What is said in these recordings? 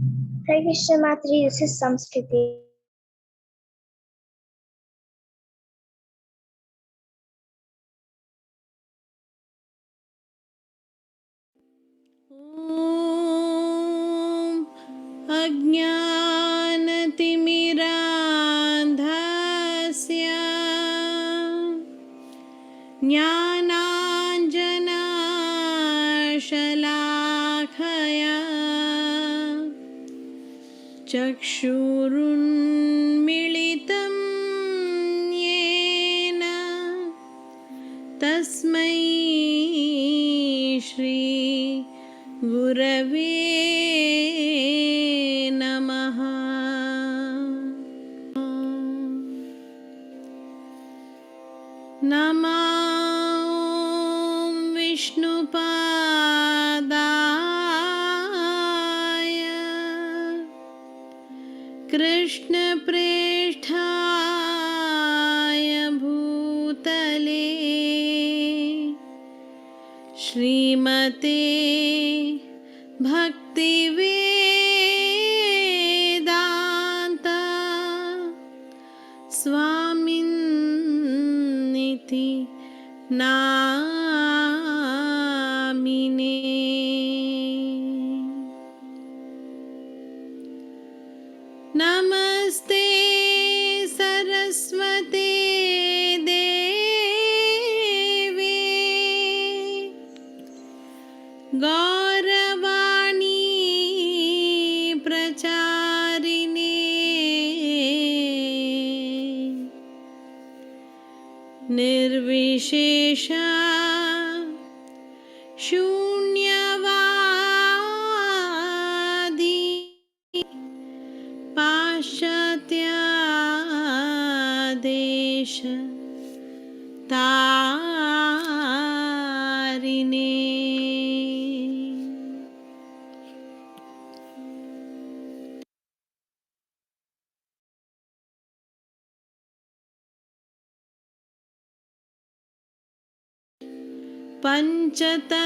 Hare Krishna Mataji, this is Samskriti. ॐ अज्ञानतिमिरान्धस्य ज्ञानाञ्जनशलाखया चक्षुरुन्मिलितं येन तस्मै श्री गुरवे नमः। नमो विष्णुपादाय कृष्णप्रेष्ठाय भूतले श्रीमते भक्तिवेदान्त स्वामिन्निति नामिने। नमस्ते सरस्वते देवे गौरवाणी प्रचारिणे निर्विशेष शून्यवादी पाश्चात्य देश तारिणे। पंचतत्वात्मकं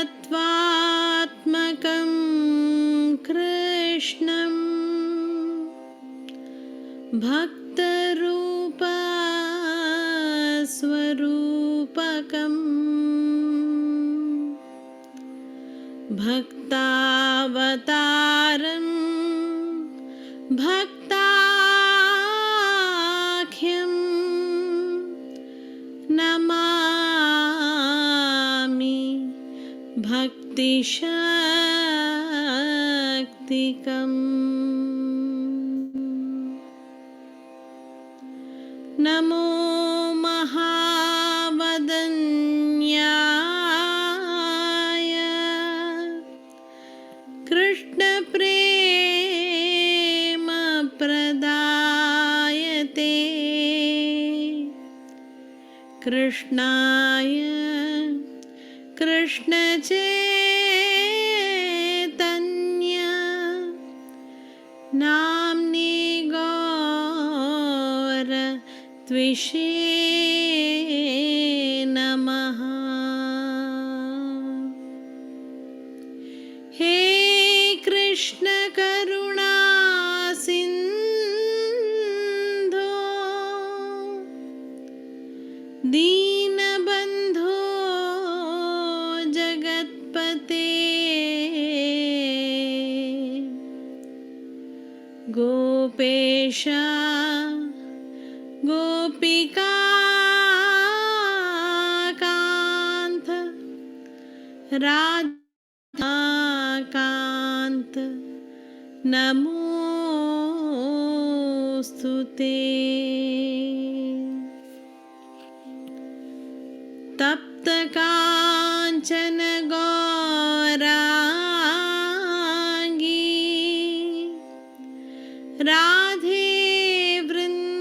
कृष्णं भक्तरूप स्वरूपकम् भक्तावतारं भक्ताख्यं नमामि भक्तिशक्तिकम्। नमो महावदन्याय कृष्णप्रेमप्रदायते कृष्णाय कृष्णचैतन्य नाम्ने गौरत्विषे नमः। हे कृष्ण करुणा सिन्धो दीनबन्धो जगत्पते गोपेश गोपिकान्त राधाकान्त नमोस्तुते। तप्त कांचन गौरांगी राधे वृंदावनेश्वरी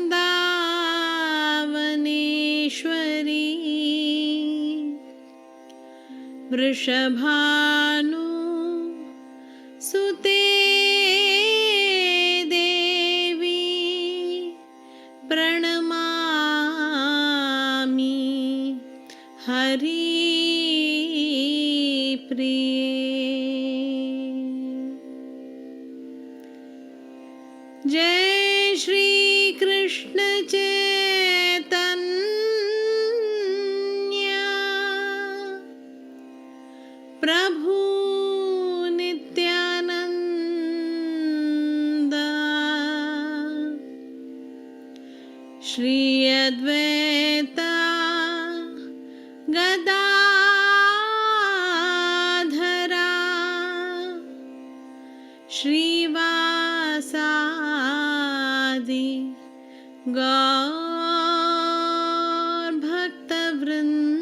वृषभानु सुते देवी प्रणमामि हरि प्रिये। प्रभु नित्यानंद श्री अद्वैता गदाधरा श्रीवासादि गौर भक्तवृंदा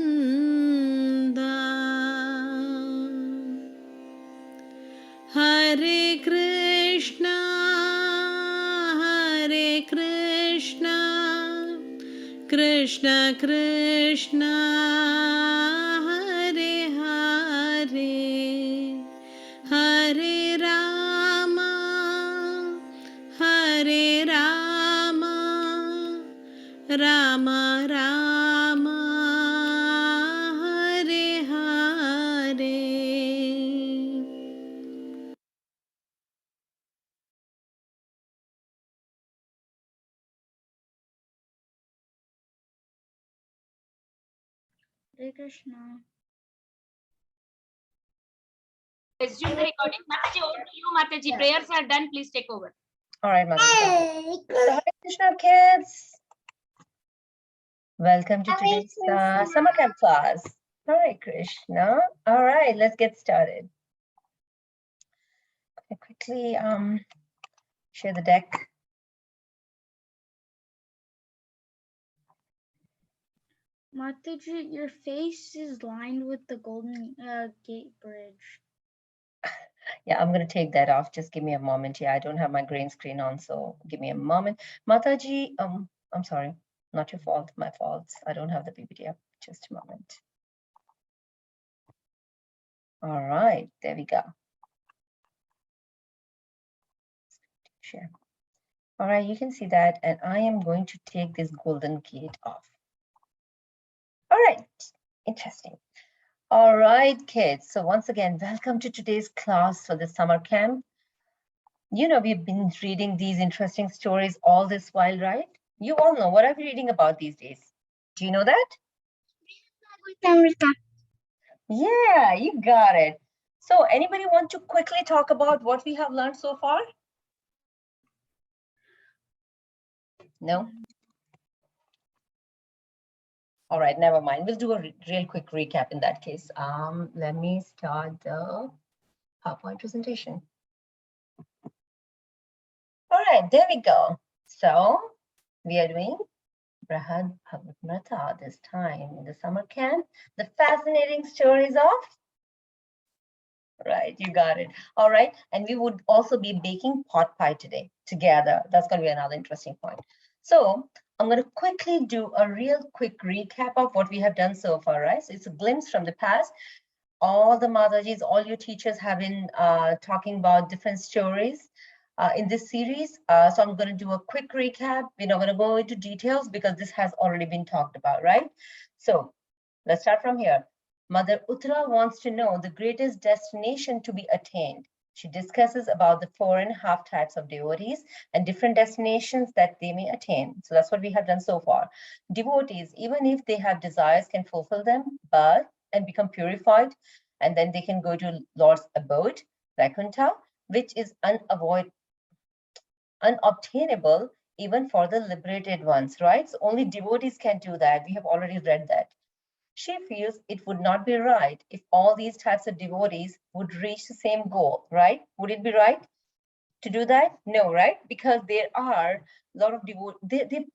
हरे Krishna Krishna Krishna Hare Hare Hare Ram Ram Ram Hare Hare Hare Krishna. Resume the recording. Mataji, over to you, Mataji. Prayers are done. Please take over. All right, Mataji. So, Hare Krishna, kids. Welcome to today's summer camp class. Hare Krishna. All right, let's get started. Okay, quickly share the deck. Mataji, your face is lined with the golden gate bridge. Yeah, I'm going to take that off. Just give me a moment. Yeah, I don't have my green screen on, so give me a moment. Mataji, I'm sorry, not your fault, my fault. I don't have the PPT up. Just a moment. All right, there we go. Share. All right, you can see that, and I am going to take this golden gate off. All right, interesting. All right, kids. So once again, welcome to today's class for the summer camp. You know, we've been reading these interesting stories all this while, right? You all know what I'm reading about these days. Do you know that? Yeah, you got it. So anybody want to quickly talk about what we have learned so far? No? All right, never mind. We'll do a real quick recap in that case. Let me start the PowerPoint presentation. All right, there we go. So we are doing Brhad Bhagavatamrtra this time in the summer camp. The fascinating stories of, right, you got it. All right, and we would also be baking pot pie today together. That's going to be another interesting point. So I'm going to quickly do a real quick recap of what we have done so far, right? So it's a glimpse from the past. All the Matajis, all your teachers have been talking about different stories in this series. So I'm going to do a quick recap. We're not going to go into details because this has already been talked about, right? So let's start from here. Mother Uttara wants to know the greatest destination to be attained. She discusses about the 4.5 types of devotees and different destinations that they may attain. So that's what we have done so far. Devotees, even if they have desires, can fulfill them, but and become purified, and then they can go to Lord's abode, Vaikuntha, which is unobtainable even for the liberated ones, right? So only devotees can do that. We have already read that. She feels it would not be right if all these types of devotees would reach the same goal, right? Would it be right to do that? No, right? Because there are a lot of devotees,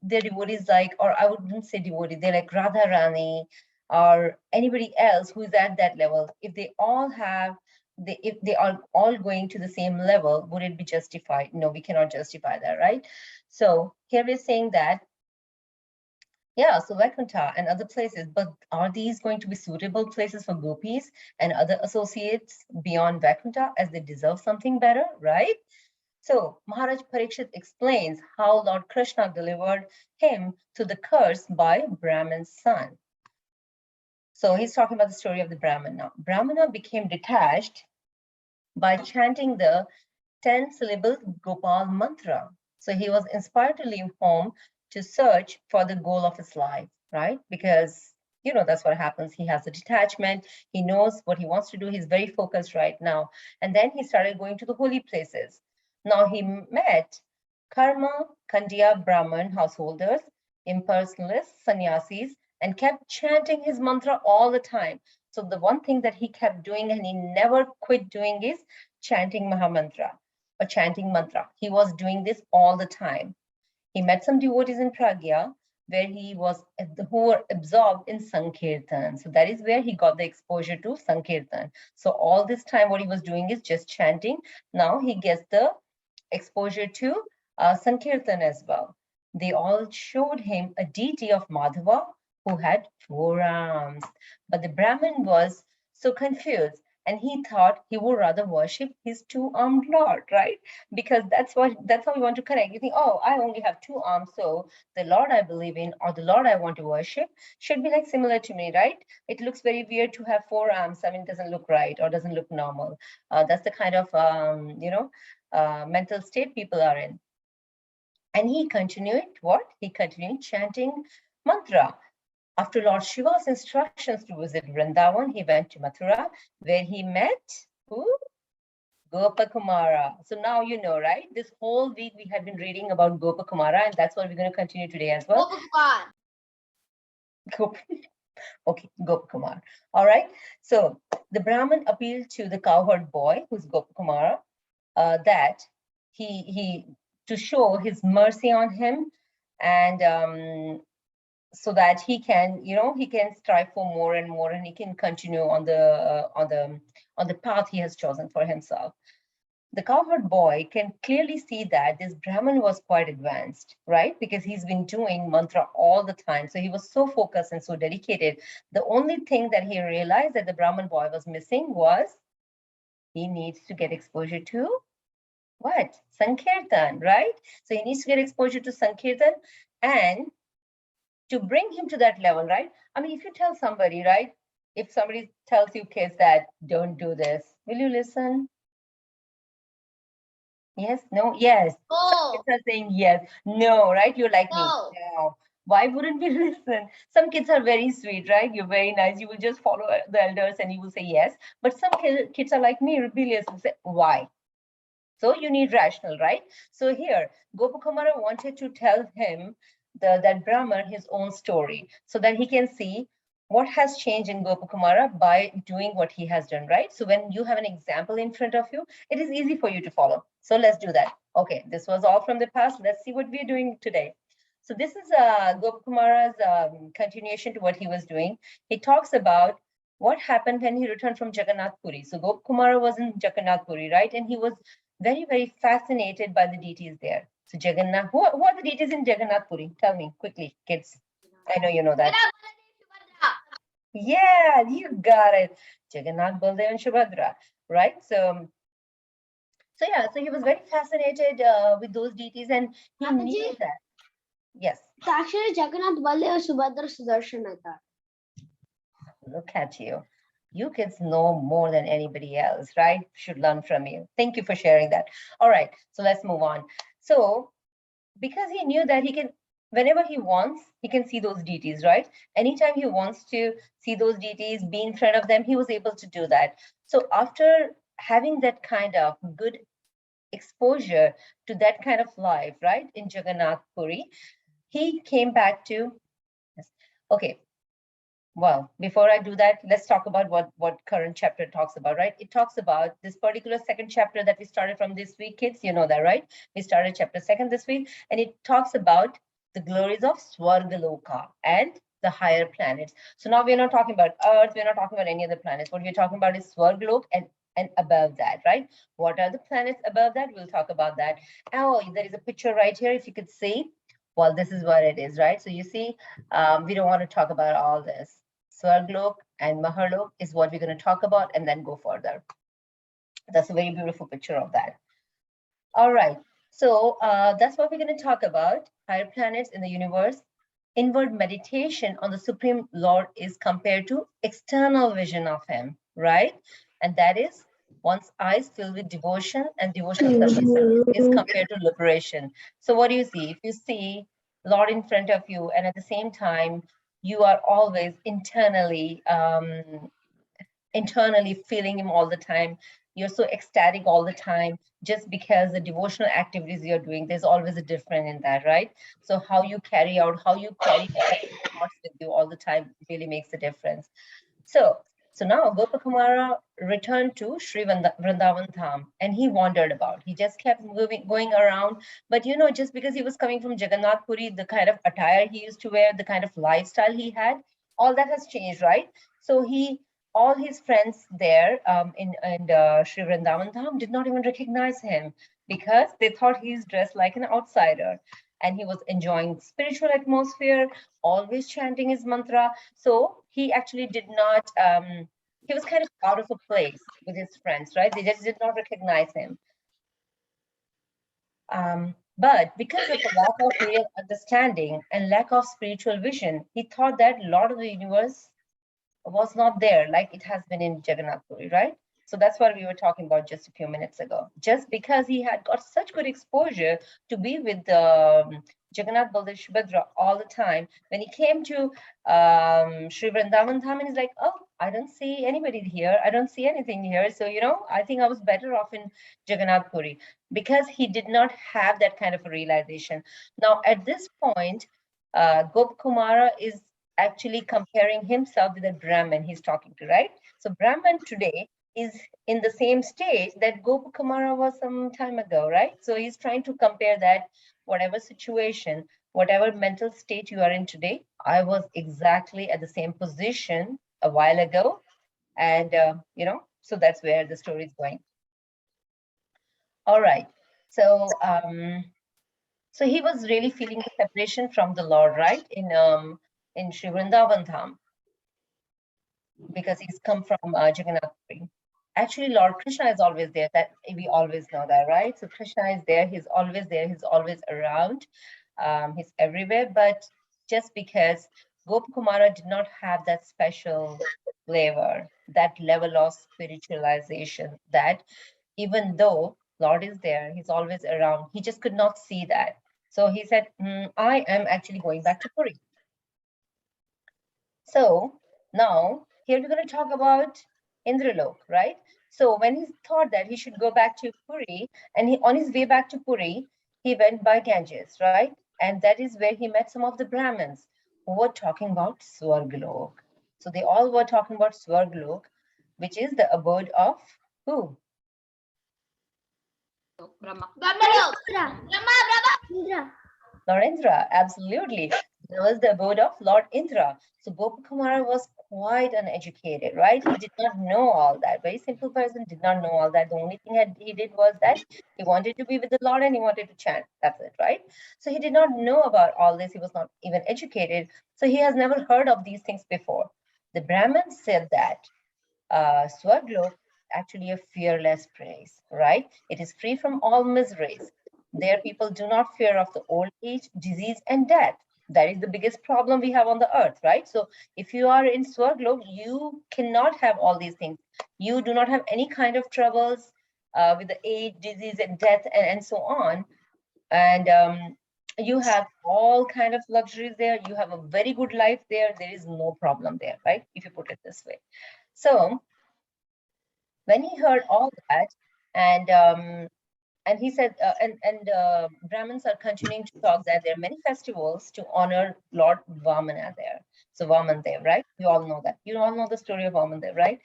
they're devotees like, or I wouldn't say devotee, they're like Radharani or anybody else who is at that level. If they all have, if they are all going to the same level, would it be justified? No, we cannot justify that, right? So here we're saying that, yeah, so Vaikuntha and other places, but are these going to be suitable places for gopis and other associates beyond Vaikuntha as they deserve something better, right? So Maharaj Parikshit explains how Lord Krishna delivered him to the curse by Brahman's son. So he's talking about the story of the Brahmana. Brahmana became detached by chanting the 10-syllable Gopal mantra. So he was inspired to leave home to search for the goal of his life, right? Because, you know, that's what happens. He has a detachment. He knows what he wants to do. He's very focused right now. And then he started going to the holy places. Now he met Karma Kandya Brahman householders, impersonalists, sannyasis, and kept chanting his mantra all the time. So the one thing that he kept doing and he never quit doing is chanting Mahamantra or chanting mantra. He was doing this all the time. He met some devotees in Pragya where he was who were absorbed in Sankirtan. So that is where he got the exposure to Sankirtan. So all this time what he was doing is just chanting. Now he gets the exposure to Sankirtan as well. They all showed him a deity of Madhava who had 4 arms. But the Brahmin was so confused and he thought he would rather worship his 2-armed Lord, right? Because that's how we want to connect. You think, oh, I only have 2 arms, so the Lord I believe in or the Lord I want to worship should be like similar to me, right? It looks very weird to have 4 arms. I mean, it doesn't look right or doesn't look normal. That's the kind of mental state people are in. And he continued what? He continued chanting mantra. After Lord Shiva's instructions to visit Vrindavan, he went to Mathura, where he met who? Gopakumara. So now you know, right? This whole week we had been reading about Gopakumara, and that's what we're going to continue today as well. Okay, Gopakumara. All right. So the Brahmin appealed to the cowherd boy, who's Gopakumara, that he to show his mercy on him, and so that he can, he can strive for more and more, and he can continue on the path he has chosen for himself. The cowherd boy can clearly see that this Brahmin was quite advanced, right? Because he's been doing mantra all the time. So he was so focused and so dedicated. The only thing that he realized that the Brahmin boy was missing was he needs to get exposure to what? Sankirtan, right? So he needs to get exposure to Sankirtan, and to bring him to that level, right? I mean, if you tell somebody, right? If somebody tells you kids that don't do this, will you listen? Yes, no, yes. Some kids are saying yes, no, right? You're like me. No. Why wouldn't we listen? Some kids are very sweet, right? You're very nice. You will just follow the elders and you will say yes. But some kids are like me, rebellious, and say, why? So you need rational, right? So here, Gopakumara wanted to tell him, that Brahman, his own story, so that he can see what has changed in Gopakumara by doing what he has done, right? So when you have an example in front of you, it is easy for you to follow. So let's do that. Okay, this was all from the past. Let's see what we're doing today. So this is Gopakumara's continuation to what he was doing. He talks about what happened when he returned from Jagannath Puri. So Gopakumara was in Jagannath Puri, right? And he was very, very fascinated by the deities there. So Jagannath, who are the deities in Jagannath Puri? Tell me quickly, kids. I know you know that. Yeah, you got it. Jagannath, Baldev, and Subhadra, right? So yeah, so he was very fascinated with those deities, and he knew that. Yes. So actually, Jagannath, Baldev, Subhadra, Sudarshan, I thought. Look at you. You kids know more than anybody else, right? Should learn from you. Thank you for sharing that. All right, so let's move on. So because he knew that he can, whenever he wants, he can see those deities, right? Anytime he wants to see those deities, be in front of them, he was able to do that. So after having that kind of good exposure to that kind of life, right, in Jagannath Puri, he came back to, okay, well, before I do that, let's talk about what current chapter talks about, right? It talks about this particular second chapter that we started from this week, kids, you know that, right? We started chapter 2 this week, and it talks about the glories of Swargaloka and the higher planets. So now we're not talking about Earth, we're not talking about any other planets. What we're talking about is Swargalok and above that, right? What are the planets above that? We'll talk about that. Oh, there is a picture right here, if you could see. Well, this is what it is, right? So you see, we don't want to talk about all this. Swargalok and Mahalok is what we're going to talk about and then go further. That's a very beautiful picture of that. All right, so that's what we're going to talk about, higher planets in the universe. Inward meditation on the Supreme Lord is compared to external vision of him, right? And that is one's eyes filled with devotion and devotional service is compared to liberation. So what do you see? If you see Lord in front of you and at the same time, you are always internally feeling him all the time. You're so ecstatic all the time just because the devotional activities you're doing, there's always a difference in that, right? So how you carry thoughts with you all the time really makes a difference. So now Gopakumara returned to Sri Vrindavan Dham, and he wandered about. He just kept going around. But just because he was coming from Jagannath Puri, the kind of attire he used to wear, the kind of lifestyle he had, all that has changed, right? So all his friends there in Sri Vrindavan Dham did not even recognize him because they thought he's dressed like an outsider. And he was enjoying spiritual atmosphere, always chanting his mantra. So he actually did not, he was kind of out of a place with his friends, right? They just did not recognize him. But because of the lack of real understanding and lack of spiritual vision, he thought that Lord of the Universe was not there like it has been in Jagannath Puri, right? So that's what we were talking about just a few minutes ago. Just because he had got such good exposure to be with Jagannath, Baldev, Subhadra all the time, when he came to Sri Vrindavan Dham, and he's like, oh, I don't see anybody here. I don't see anything here. So, I think I was better off in Jagannath Puri, because he did not have that kind of a realization. Now, at this point, Gopakumara is actually comparing himself with a Brahmin he's talking to, right? So Brahman today is in the same state that Gopakumara was some time ago, right? So he's trying to compare that whatever situation, whatever mental state you are in today, I was exactly at the same position a while ago. And, so that's where the story is going. All right. So, so he was really feeling the separation from the Lord, right? In Sri Vrindavan Dham, because he's come from Jagannath Puri. Actually, Lord Krishna is always there. That we always know that, right? So Krishna is there. He's always there. He's always around. He's everywhere. But just because Gopakumara did not have that special flavor, that level of spiritualization, that even though Lord is there, he's always around, he just could not see that. So he said, I am actually going back to Puri. So now here we're going to talk about Indralok, right? So when he thought that he should go back to Puri, and on his way back to Puri, he went by Ganges, right? And that is where he met some of the Brahmins who were talking about Swargalok. So they all were talking about Swargalok, which is the abode of who? Brahma. Lord Indra, absolutely. That was the abode of Lord Indra. So Gopakumara was quite uneducated, right? He did not know all that. Very simple person, did not know all that. The only thing he did was that he wanted to be with the Lord and he wanted to chant. That's it, right? So he did not know about all this. He was not even educated. So he has never heard of these things before. The Brahmin said that Swargalok is actually a fearless place, right? It is free from all miseries. There people do not fear of the old age, disease, and death. That is the biggest problem we have on the earth, right? So if you are in Swargalok, you cannot have all these things. You do not have any kind of troubles with the age, disease, and death, and so on. And you have all kind of luxuries there. You have a very good life there. There is no problem there, right? If you put it this way. So when he heard all that, and he said, Brahmins are continuing to talk that there are many festivals to honor Lord Vamana there. So Vamandev, right? You all know that. You all know the story of Vamandev, right?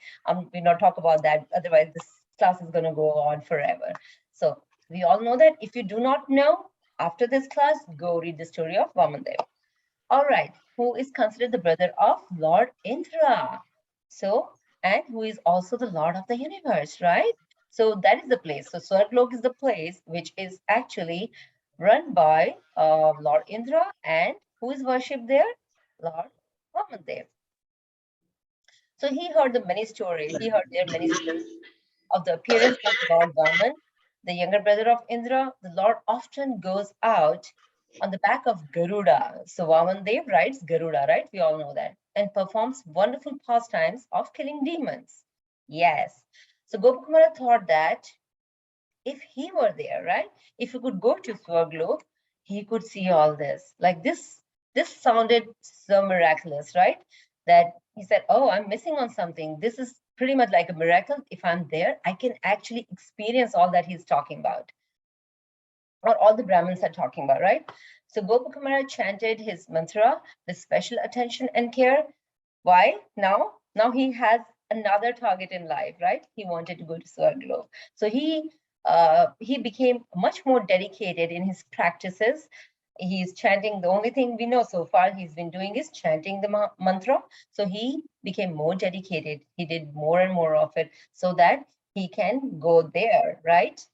We not talk about that. Otherwise, this class is going to go on forever. So we all know that. If you do not know, after this class, go read the story of Vamandev. All right. Who is considered the brother of Lord Indra? So, and who is also the Lord of the universe, right? So that is the place. So Swargalok is the place which is actually run by Lord Indra, and who is worshipped there? Lord Vamandev. So he heard the many stories. He heard there many stories of the appearance of Lord Vaman, the younger brother of Indra. The Lord often goes out on the back of Garuda. So Vamandev rides Garuda, right? We all know that. And performs wonderful pastimes of killing demons. Yes. So Gopakumara thought that if he were there, right? If he could go to Swargalok, he could see all this. Like this This sounded so miraculous, right? That he said, oh, I'm missing on something. This is pretty much like a miracle. If I'm there, I can actually experience all that he's talking about, or all the Brahmins are talking about, right? So Gopakumara chanted his mantra with special attention and care. Why? Now he has another target in life, right? He wanted to go to Swargalok. So he became much more dedicated in his practices. He's chanting. The only thing we know so far he's been doing is chanting the mantra. So he became more dedicated. He did more and more of it so that he can go there, right?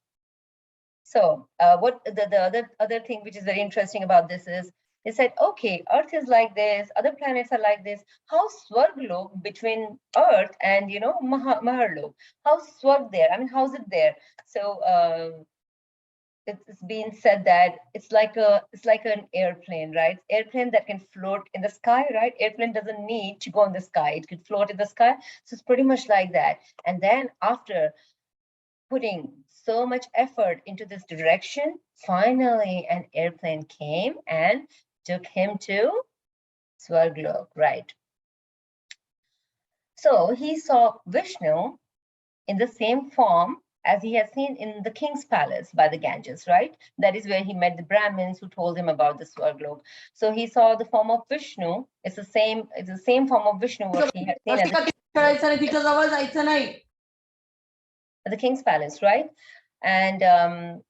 So what the other thing which is very interesting about this is, they said, okay, Earth is like this, other planets are like this. How Swargalok between Earth and Maharlok? How Swarg there? I mean, how's it there? So it's been said that it's like an airplane, right? Airplane that can float in the sky, right? Airplane doesn't need to go in the sky; it could float in the sky. So it's pretty much like that. And then after putting so much effort into this direction, finally an airplane came and took him to Swargalok, right? So he saw Vishnu in the same form as he had seen in the king's palace by the Ganges, right? That is where he met the Brahmins who told him about the Swargalok. So he saw the form of Vishnu. It's the same form of Vishnu what he had seen at the king's palace, right? And the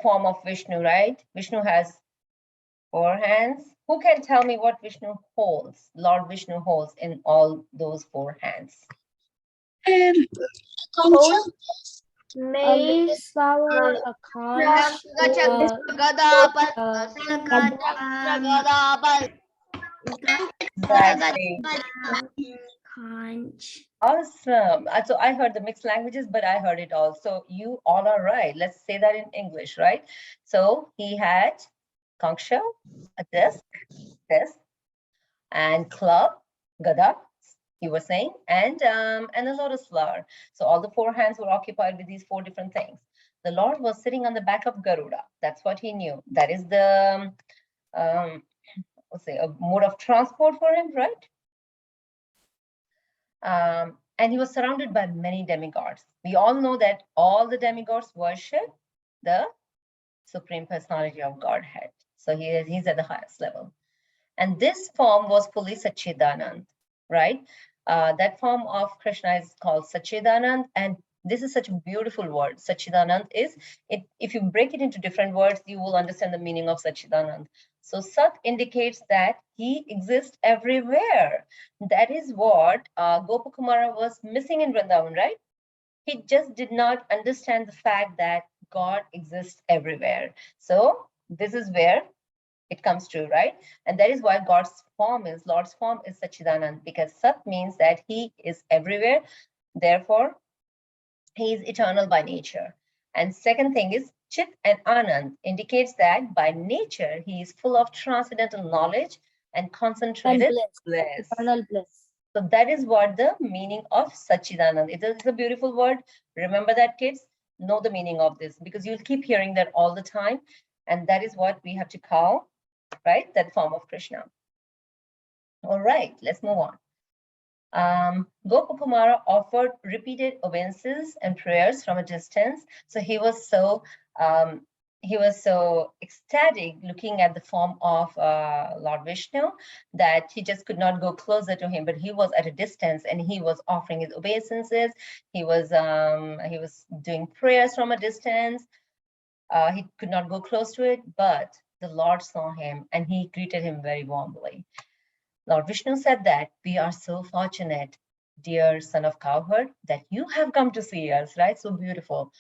form of Vishnu, right? Vishnu has 4 hands. Who can tell me what Vishnu holds? Lord Vishnu holds in all those 4 hands. Maize flour, a conch, Exactly. conch. Awesome. So I heard the mixed languages, but I heard it all. So you all are right. Let's say that in English, right? So he had conch shell, a disc, and club, gada, he was saying, and a lotus flower. So all the 4 hands were occupied with these 4 different things. The Lord was sitting on the back of Garuda. That's what he knew. That is the let's say a mode of transport for him, right? And he was surrounded by many demigods. We all know that all the demigods worship the Supreme Personality of Godhead. So he's at the highest level. And this form was fully Satchidanand, right? That form of Krishna is called Satchidanand. And this is such a beautiful word. Satchidanand is, if you break it into different words, you will understand the meaning of Satchidanand. So Sat indicates that he exists everywhere. That is what Gopakumara was missing in Vrindavan, right? He just did not understand the fact that God exists everywhere. So this is where it comes true, right? And that is why Lord's form is Satchidanand, because Sat means that he is everywhere. Therefore, he is eternal by nature. And second thing is Chit and Anand indicates that by nature, he is full of transcendental knowledge and concentrated bliss. Eternal bliss. So that is what the meaning of Satchidanand. It is a beautiful word. Remember that, kids. Know the meaning of this, because you'll keep hearing that all the time. And that is what we have to call, right, that form of Krishna. All right, let's move on. Gopakumara offered repeated obeisances and prayers from a distance. So he was so ecstatic looking at the form of Lord Vishnu that he just could not go closer to him, but he was at a distance and he was offering his obeisances. He was doing prayers from a distance. He could not go close to it, but the Lord saw him and he greeted him very warmly. Lord Vishnu said that we are so fortunate, dear son of cowherd, that you have come to see us, right? So beautiful.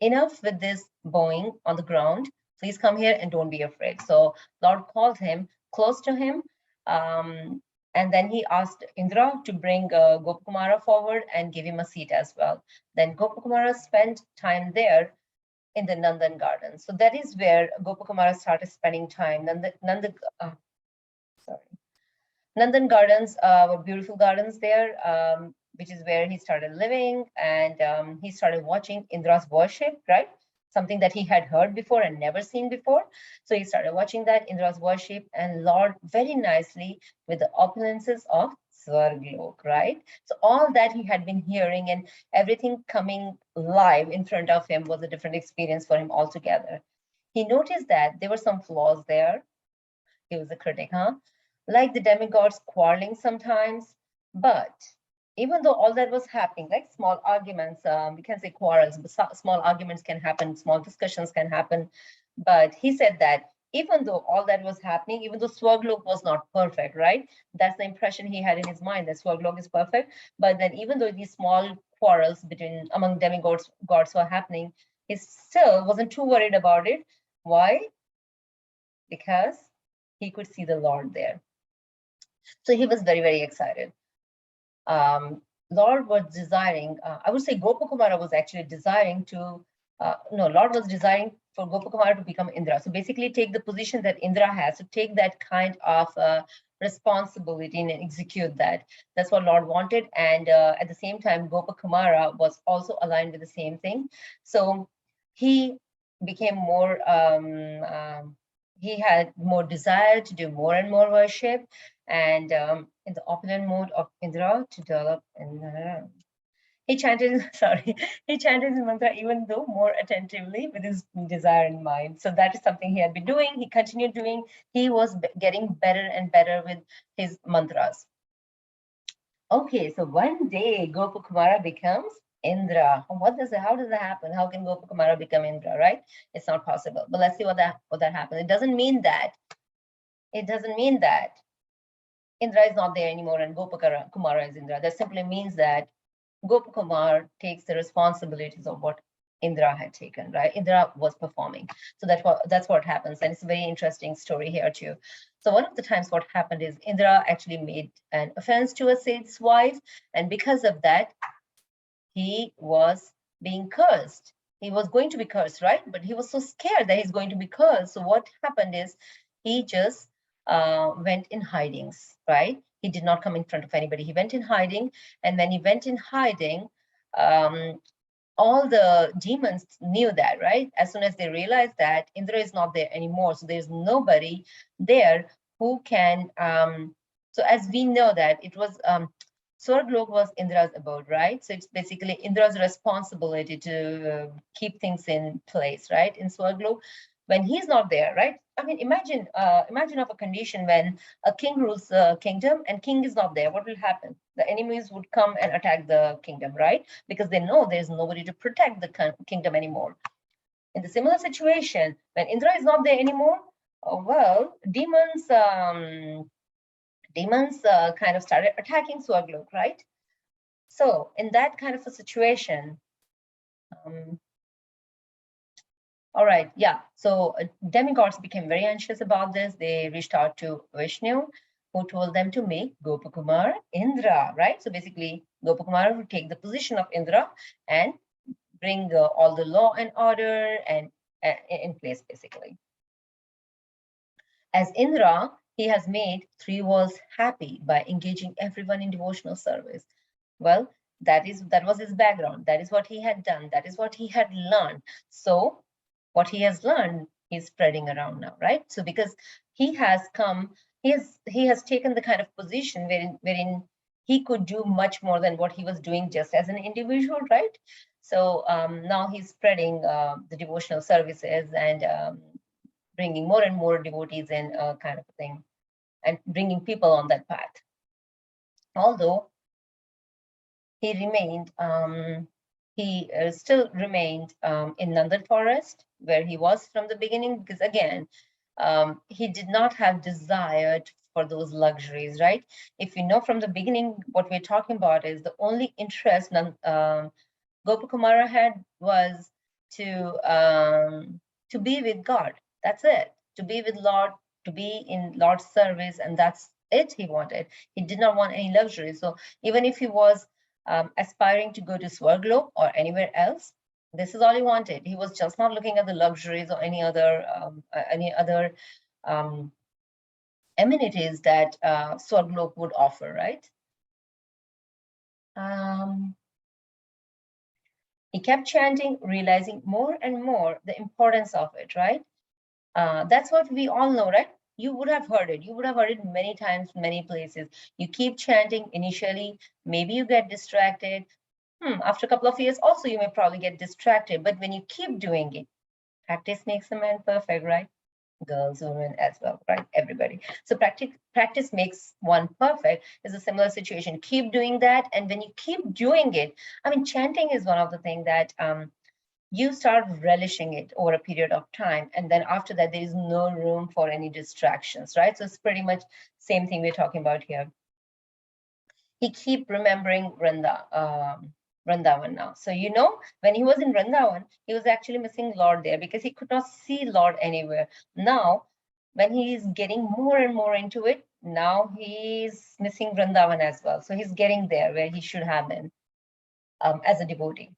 Enough with this bowing on the ground. Please come here and don't be afraid. So Lord called him close to him. And then he asked Indra to bring Gopakumara forward and give him a seat as well. Then Gopakumara spent time there in the Nandan garden. So that is where Gopakumara started spending time. Nandan gardens were beautiful gardens there, which is where he started living, and he started watching Indra's worship, right? something that he had heard before and never seen before. So he started watching that, Indra's worship, and Lord very nicely with the opulences of Swarglok, right? So all that he had been hearing and everything coming live in front of him was a different experience for him altogether. He noticed that there were some flaws there. He was a critic, huh? Like the demigods quarreling sometimes, but even though all that was happening, like small arguments, we can say quarrels, but small arguments can happen, small discussions can happen. But he said that even though all that was happening, even though Swarglok was not perfect, right? That's the impression he had in his mind, that Swarglok is perfect. But then even though these small quarrels among demigods gods were happening, he still wasn't too worried about it. Why? Because he could see the Lord there. So he was very, very excited. Lord was desiring, I would say Gopakumara was actually desiring to, Lord was desiring for Gopakumara to become Indra. So basically take the position that Indra has, to take that kind of responsibility and execute that. That's what Lord wanted. And at the same time, Gopakumara was also aligned with the same thing. So he became more, he had more desire to do more and more worship, and in the opulent mode of Indra to develop. And he chanted, he chanted his mantra even though more attentively with his desire in mind. So that is something he had been doing. He continued doing. He was getting better and better with his mantras. Okay, so one day Gopakumara becomes Indra. How does that happen? How can Gopakumara become Indra, right? It's not possible. But let's see what that happens. It doesn't mean that Indra is not there anymore and Gopakumara is Indra. That simply means that Gopakumar takes the responsibilities of what Indra had taken, right? Indra was performing. So that's what happens. And it's a very interesting story here too. So one of the times what happened is Indra actually made an offense to a Seth's wife. And because of that, he was being cursed. He was going to be cursed, right? But he was so scared that he's going to be cursed. So what happened is he just went in hidings, right? He did not come in front of anybody. He went in hiding. And when he went in hiding, all the demons knew that, right? As soon as they realized that Indra is not there anymore, so there's nobody there who can, so as we know that it was, Swarglok was Indra's abode, right? So it's basically Indra's responsibility to keep things in place, right? In Swarglok, when he's not there, right? I mean, imagine of a condition when a king rules the kingdom and king is not there. What will happen? The enemies would come and attack the kingdom, right? Because they know there's nobody to protect the kingdom anymore. In the similar situation, when Indra is not there anymore, well, demons kind of started attacking Swarglok, right? So in that kind of a situation, all right, yeah. So demigods became very anxious about this. They reached out to Vishnu, who told them to make Gopakumar Indra, right? So basically, Gopakumar would take the position of Indra and bring all the law and order and in place, basically. As Indra, he has made three worlds happy by engaging everyone in devotional service. Well, that was his background. That is what he had done. That is what he had learned. So what he has learned, he's spreading around now, right? So because he has come, he has taken the kind of position wherein he could do much more than what he was doing just as an individual, right? So now he's spreading the devotional services and bringing more and more devotees in, kind of a thing, and bringing people on that path. Although he remained, he still remained in Nandan forest, where he was from the beginning, because again, he did not have desired for those luxuries, right? If you know from the beginning, what we're talking about is the only interest Gopakumara had was to be with God. That's it. To be with Lord, to be in Lord's service, and that's it he wanted. He did not want any luxury. So even if he was aspiring to go to Swarglok or anywhere else, this is all he wanted. He was just not looking at the luxuries or any other amenities that Swarglok would offer, right? He kept chanting, realizing more and more the importance of it, right? That's what we all know, right? You would have heard it. You would have heard it many times, many places. You keep chanting initially, maybe you get distracted. After a couple of years, also you may probably get distracted. But when you keep doing it, practice makes a man perfect, right? Girls, women as well, right? Everybody. So practice makes one perfect is a similar situation. Keep doing that. And when you keep doing it, I mean, chanting is one of the things that you start relishing it over a period of time. And then after that, there is no room for any distractions, right? So it's pretty much same thing we're talking about here. He keep remembering Vrindavan now. So, you know, when he was in Vrindavan, he was actually missing Lord there because he could not see Lord anywhere. Now, when he is getting more and more into it, now he's missing Vrindavan as well. So he's getting there where he should have been as a devotee.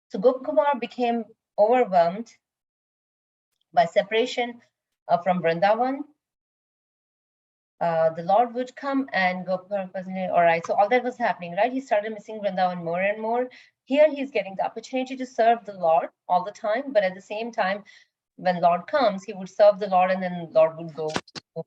So Gopakumar became overwhelmed by separation from Vrindavan. The Lord would come and Gopakumar was all right. So all that was happening, right? He started missing Vrindavan more and more. Here he's getting the opportunity to serve the Lord all the time, but at the same time, when Lord comes, he would serve the Lord and then Lord would go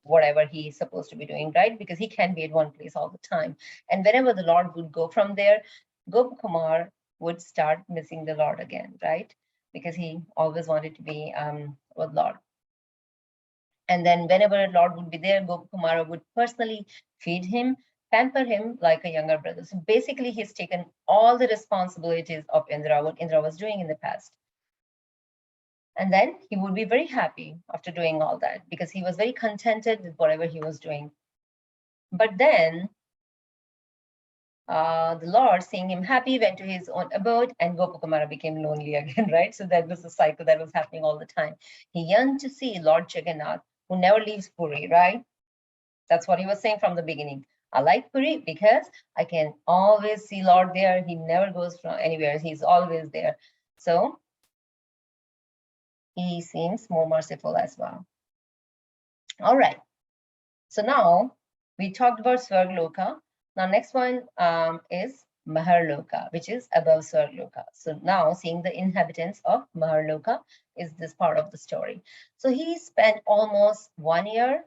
whatever he's supposed to be doing, right? Because he can't be at one place all the time. And whenever the Lord would go from there, Gopakumar would start missing the Lord again, right? Because he always wanted to be with Lord. And then whenever Lord would be there, Gopakumara would personally feed him, pamper him like a younger brother. So basically, he's taken all the responsibilities of Indra, what Indra was doing in the past. And then he would be very happy after doing all that because he was very contented with whatever he was doing. But then the Lord, seeing him happy, went to his own abode and Gopakumara became lonely again, right? So that was the cycle that was happening all the time. He yearned to see Lord Jagannath, who never leaves Puri, right? That's what he was saying from the beginning. I like Puri because I can always see Lord there. He never goes from anywhere. He's always there. So he seems more merciful as well. All right. So now we talked about Swargloka. Now next one is Maharloka, which is above Swargloka. So now seeing the inhabitants of Maharloka is this part of the story. So he spent almost 1 year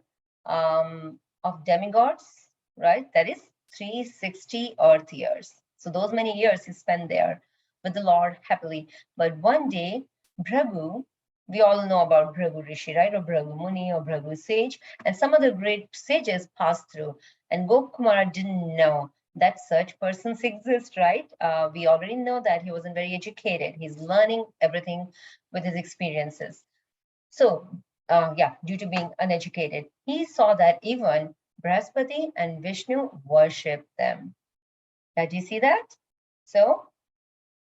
of demigods, right? That is 360 earth years. So those many years he spent there with the Lord happily. But one day, Bhrigu, we all know about Bhrigu Rishi, right? Or Bhrigu Muni or Bhrigu Sage. And some other great sages passed through. And Gopakumara didn't know that such persons exist, right? We already know that he wasn't very educated. He's learning everything with his experiences. So, due to being uneducated, he saw that even Brihaspati and Vishnu worship them. Did you see that? So,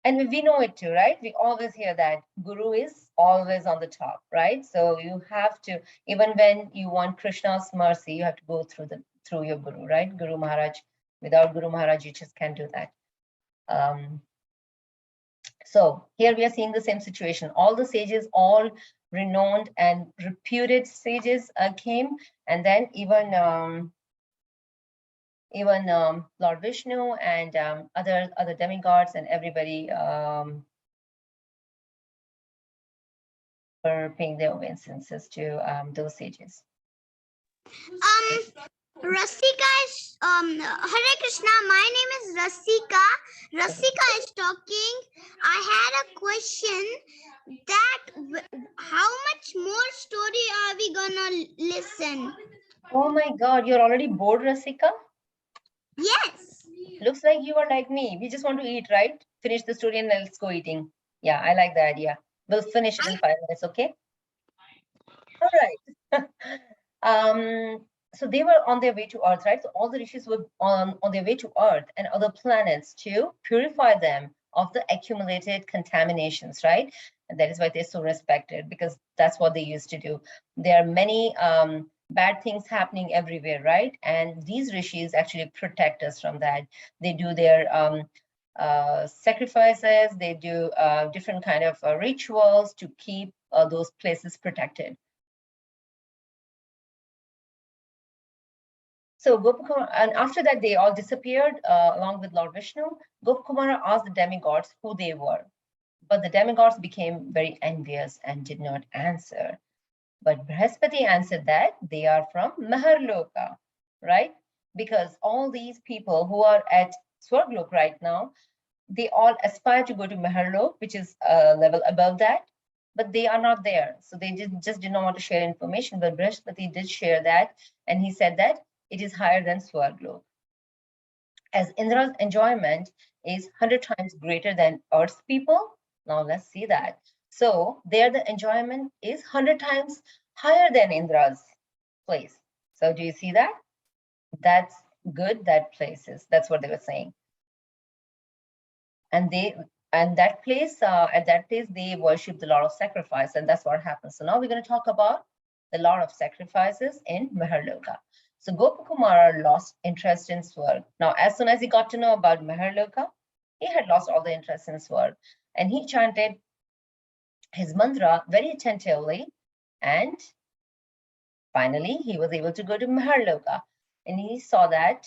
and we know it too, right? We always hear that Guru is always on the top, right? So you have to, even when you want Krishna's mercy, you have to go through your Guru, right? Guru Maharaj. Without Guru Maharaj, you just can't do that. So here we are seeing the same situation. All the sages, all renowned and reputed sages came, and then even Lord Vishnu and other demigods and everybody were paying their obeisances to those sages. Rasika is Hare Krishna. My name is Rasika. Rasika is talking. I had a question that how much more story are we gonna listen? Oh my God, you're already bored, Rasika? Yes. Looks like you are like me. We just want to eat, right? Finish the story and let's go eating. Yeah, I like the idea. We'll finish it in 5 minutes, okay? All right. So they were on their way to Earth, right? So all the rishis were on their way to Earth and other planets to purify them of the accumulated contaminations, right? And that is why they're so respected, because that's what they used to do. There are many bad things happening everywhere, right? And these rishis actually protect us from that. They do their sacrifices, they do different kind of rituals to keep those places protected. So Gopakumara, and after that, they all disappeared along with Lord Vishnu. Gopakumara asked the demigods who they were. But the demigods became very envious and did not answer. But Brihaspati answered that they are from Maharloka, right? Because all these people who are at Swarglok right now, they all aspire to go to Maharlok, which is a level above that, but they are not there. So they just did not want to share information, but Brihaspati did share that, and he said that it is higher than Swarglok. As Indra's enjoyment is 100 times greater than Earth's people. Now let's see that. So there the enjoyment is 100 times higher than Indra's place. So do you see that? That's good, that place is. That's what they were saying. And at that place they worship the Lord of Sacrifice, and that's what happens. So now we're going to talk about the Lord of Sacrifices in Maharloka. So Gopakumara lost interest in Swarg. Now, as soon as he got to know about Maharloka, he had lost all the interest in Swarg, and he chanted his mantra very attentively, and finally he was able to go to Maharloka, and he saw that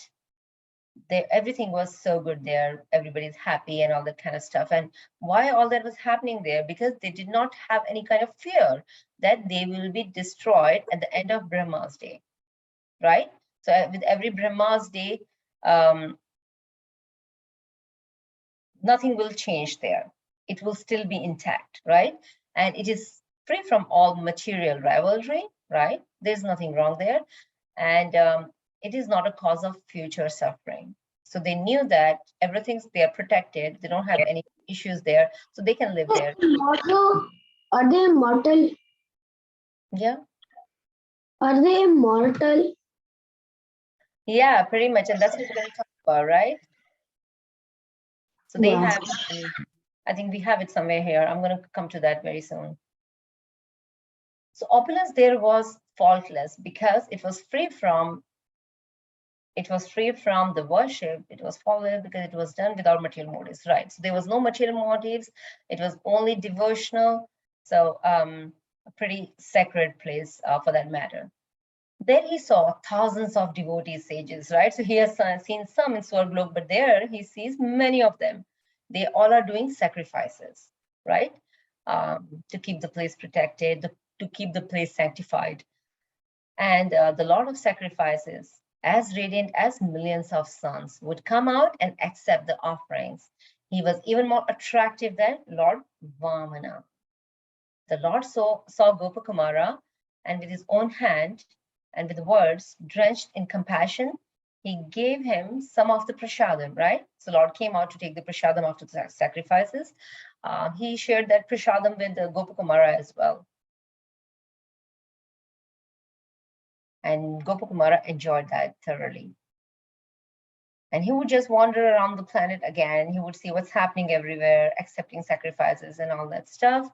everything was so good there, everybody's happy and all that kind of stuff. And why all that was happening there? Because they did not have any kind of fear that they will be destroyed at the end of Brahma's day, right? So with every Brahma's day, nothing will change there. It will still be intact, right? And it is free from all material rivalry, right? There's nothing wrong there. And it is not a cause of future suffering. So they knew that they are protected. They don't have any issues there. So they can live there. Are they immortal? Yeah. Are they immortal? Yeah, pretty much. And that's what we're going to talk about, right? So they Yeah. have, I think we have it somewhere here. I'm going to come to that very soon. So opulence there was faultless because it was free from the worship. It was faultless because it was done without material motives, right? So there was no material motives. It was only devotional. So a pretty sacred place for that matter. Then he saw thousands of devotees, sages, right? So he has seen some in Swarglok, but there he sees many of them. They all are doing sacrifices, right? To keep the place protected, to keep the place sanctified. And the Lord of Sacrifices, as radiant as millions of suns, would come out and accept the offerings. He was even more attractive than Lord Vamana. The Lord saw Gopakumara, and with his own hand and with words drenched in compassion, he gave him some of the prasadam, right? So Lord came out to take the prasadam after the sacrifices. He shared that prasadam with Gopakumara as well. And Gopakumara enjoyed that thoroughly. And he would just wander around the planet again. He would see what's happening everywhere, accepting sacrifices and all that stuff.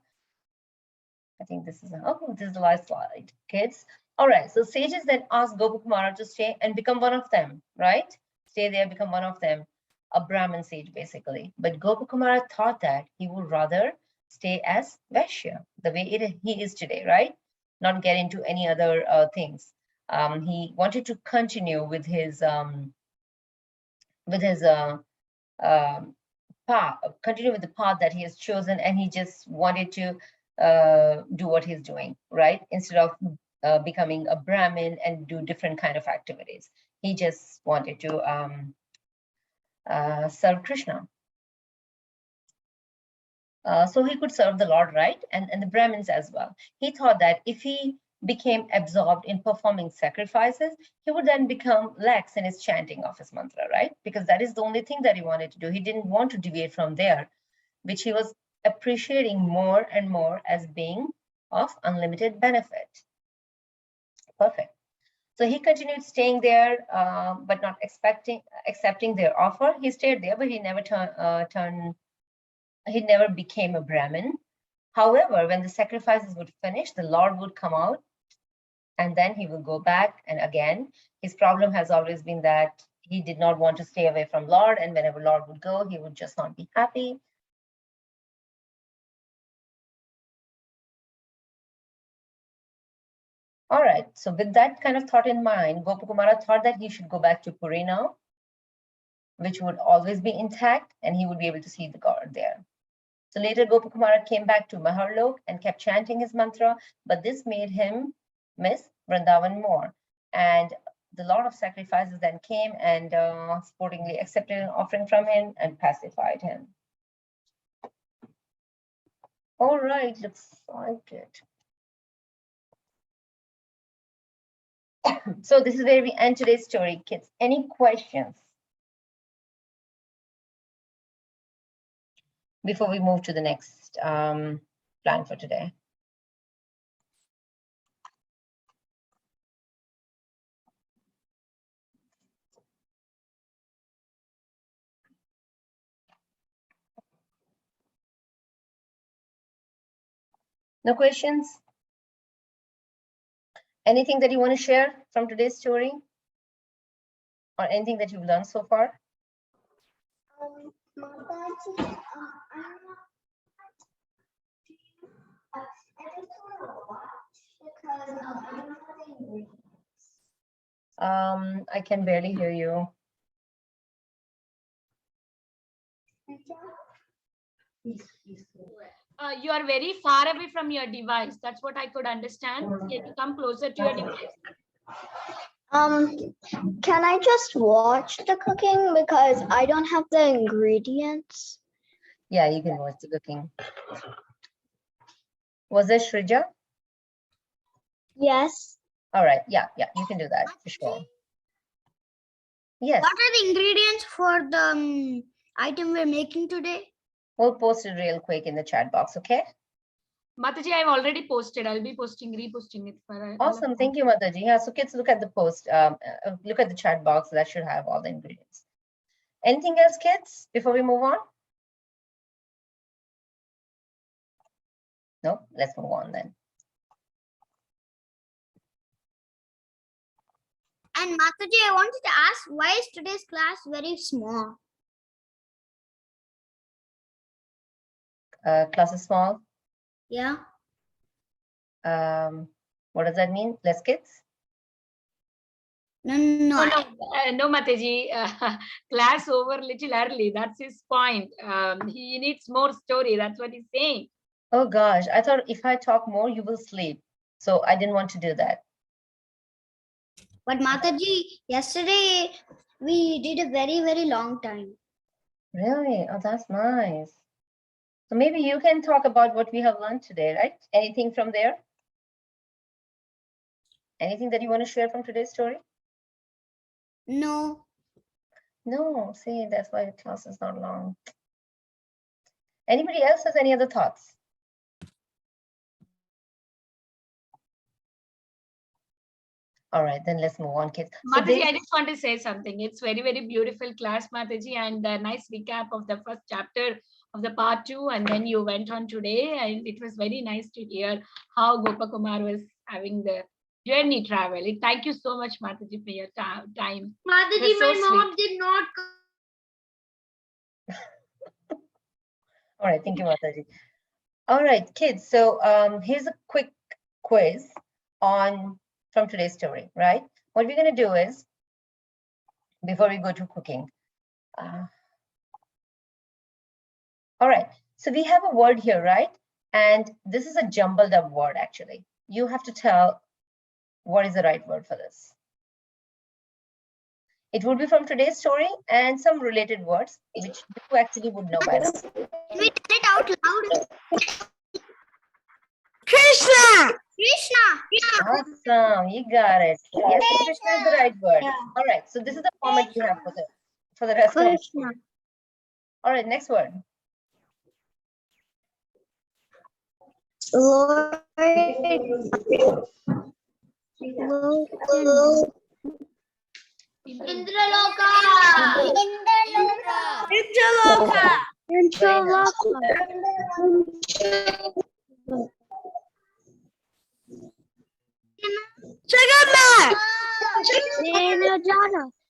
I think this is the last slide, kids. All right, so sages then asked Gopakumara to stay and become one of them, right? Stay there, become one of them, a Brahmin sage basically. But Gopakumara thought that he would rather stay as Vaishya, the way he is today, right? Not get into any other things. He wanted to continue with his path, continue with the path that he has chosen, and he just wanted to do what he's doing, right? Instead of becoming a Brahmin and do different kind of activities. He just wanted to serve Krishna. So he could serve the Lord, right? And the Brahmins as well. He thought that if he became absorbed in performing sacrifices, he would then become lax in his chanting of his mantra, right? Because that is the only thing that he wanted to do. He didn't want to deviate from there, which he was appreciating more and more as being of unlimited benefit. Perfect. So he continued staying there, but not accepting their offer. He stayed there, but he never he never became a Brahmin. However, when the sacrifices would finish, the Lord would come out, and then he will go back. And again, his problem has always been that he did not want to stay away from Lord, and whenever Lord would go, he would just not be happy. All right, so with that kind of thought in mind, Gopakumara thought that he should go back to Puri now, which would always be intact, and he would be able to see the God there. So later Gopakumara came back to Maharlok and kept chanting his mantra, but this made him miss Vrindavan more. And the lot of sacrifices then came and sportingly accepted an offering from him and pacified him. All right, looks like it. So this is where we end today's story, kids. Any questions before we move to the next plan for today? No questions? Anything that you want to share from today's story? Or anything that you've learned so far? Mataji, I just want to watch because I don't have the ingredients. I can barely hear you. You are very far away from your device. That's what I could understand. Can you come closer to your device? Can I just watch the cooking because I don't have the ingredients? Yeah, you can watch the cooking. Was it Shrija? Yes. All right, yeah, you can do that for sure. Yes, What are the ingredients for the item we're making today? we'll post it real quick in the chat box, okay? Mataji, I've already posted. I'll be reposting it for Awesome, thank you, Mataji. Yeah, so kids, look at the post, look at the chat box. That should have all the ingredients. Anything else, kids, before we move on? No, let's move on then. And Mataji, I wanted to ask, why is today's class very small? Class is small. Yeah. What does that mean? Less kids? No. No, Mataji. Class over little early. That's his point. He needs more story. That's what he's saying. Oh gosh, I thought if I talk more, you will sleep. So I didn't want to do that. But Mataji, yesterday we did a very, very long time. Really? Oh, that's nice. So maybe you can talk about what we have learned today, right? Anything from there? Anything that you want to share from today's story? No. No, see, that's why the class is not long. Anybody else has any other thoughts? All right, then let's move on, kids. So Mataji, I just want to say something. It's very, very beautiful class, Mataji, and a nice recap of the first chapter of the part 2. And then you went on today, and it was very nice to hear how Gopakumar was having the journey travel. Thank you so much, Mataji, for your time. Mataji, so my mom did not. All right, thank you, Mataji. All right, kids. So here's a quick quiz from today's story, right? What we're going to do is, before we go to cooking. All right, so we have a word here, right? And this is a jumbled up word, actually. You have to tell what is the right word for this. It would be from today's story and some related words, which you actually would know by now. Can we tell it out loud? Krishna. Awesome, you got it. Yes, Krishna is the right word. Yeah. All right, so this is the format you have for the rest of it. Krishna. All right, next word. Lord. Indraloka.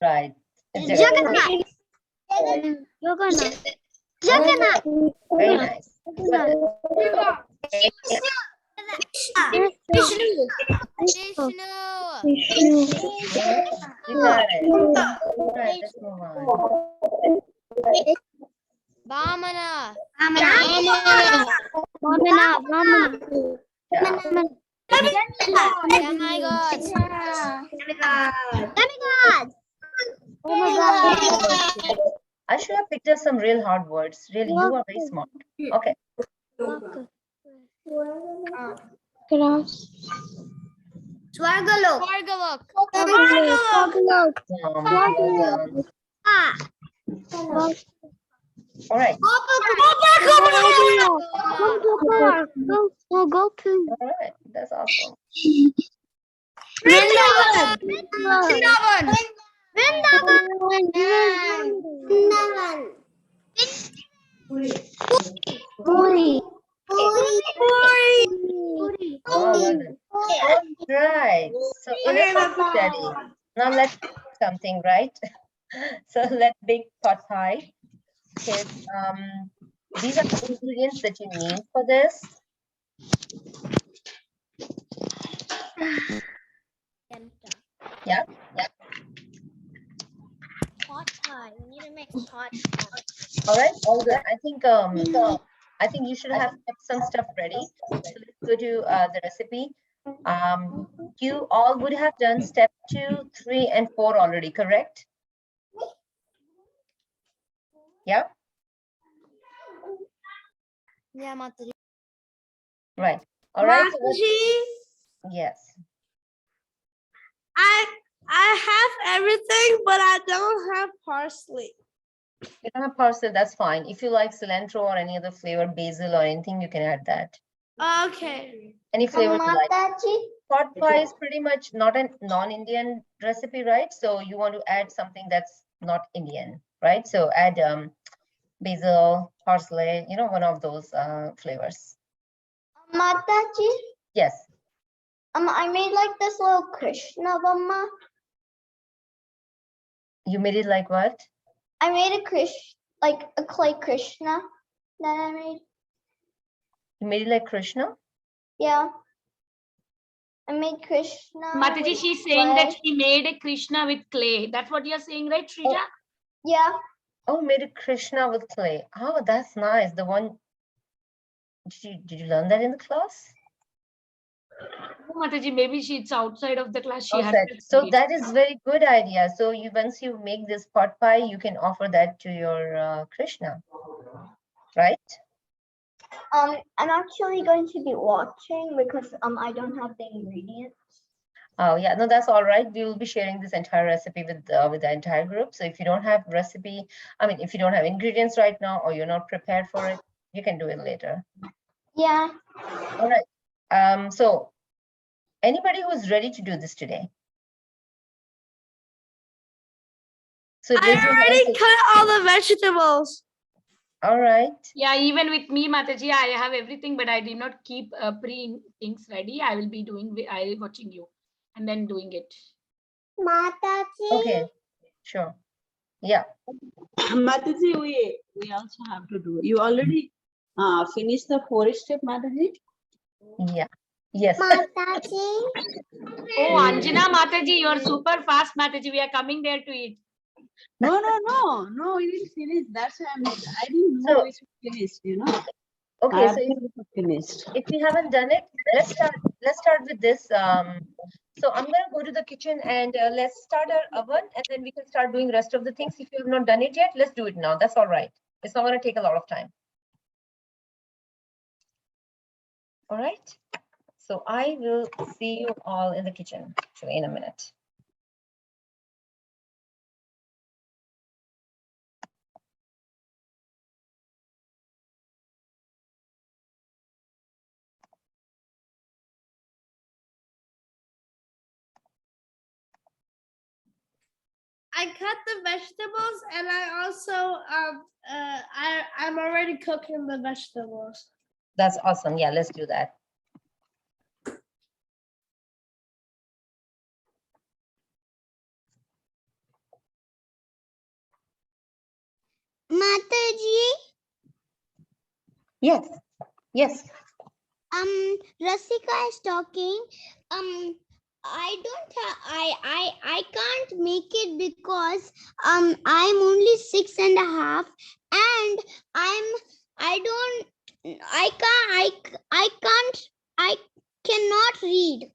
Right. Jagannath. Jagannath. Very nice. Vishnu. You got it. All right, let's move on. Vamana. Demigods. Demigods. I should have picked up some real hard words. Really, you are very smart. Okay. Swargalok. All right. All right. That's awesome. Vrindavan. Oh, well done. All right. So enough of study. Now let's do something, right? So let's bake pot pie. Okay. These are the ingredients that you need for this. Yeah. Pot pie. We need to make pot pie. All right. All good. I think you should have kept some stuff ready. So let's go to the recipe. You all would have done step 2, 3, and 4 already, correct? Yeah. Yeah, mataji. Right. All right. So yes. I have everything, but I don't have parsley. You don't have parsley, that's fine. If you like cilantro or any other flavor, basil or anything, you can add that. Okay. Any flavor you like. Pot pie is pretty much not a non-Indian recipe, right? So you want to add something that's not Indian, right? So add basil, parsley, one of those flavors. Mataji, Yes. I made like this little Krishna Bamma. You made it like what? I made a clay Krishna that I made. You made it like Krishna? Yeah. I made Krishna. Mataji, with she's saying that clay. she made a Krishna with clay. That's what you're saying, right, Shrija? Yeah. Oh, made a Krishna with clay. Oh, that's nice. The one, did you learn that in the class? Oh, Mataji, maybe it's outside of the class. She has Okay. So that is very good idea. So once you make this pot pie, you can offer that to your Krishna, right? I'm actually going to be watching because I don't have the ingredients. Oh yeah, no, that's all right. We will be sharing this entire recipe with the entire group. So if you don't have recipe, if you don't have ingredients right now or you're not prepared for it, you can do it later. Yeah. All right. So anybody who's ready to do this today? So I already cut all the vegetables. All right. Yeah, even with me, Mataji, I have everything, but I did not keep things ready. I will be watching you and then doing it. Mataji. Okay, sure. Yeah. Mataji, we also have to do. You already finished the 4th step, Mataji? Yeah. Yes. Mataji. Oh, Anjana Mataji, you're super fast, Mataji. We are coming there to eat. No, we didn't finish. That's why I didn't know we finished, Okay, so finished. if we haven't done it, let's start with this. So I'm going to go to the kitchen and let's start our oven and then we can start doing rest of the things. If you have not done it yet, let's do it now. That's all right. It's not going to take a lot of time. All right. So I will see you all in the kitchen actually in a minute. I cut the vegetables and I also I'm already cooking the vegetables. That's awesome. Yeah, let's do that. Mataji. Yes. Yes. Rasika is talking. I can't make it because I'm only 6.5 and I I cannot read.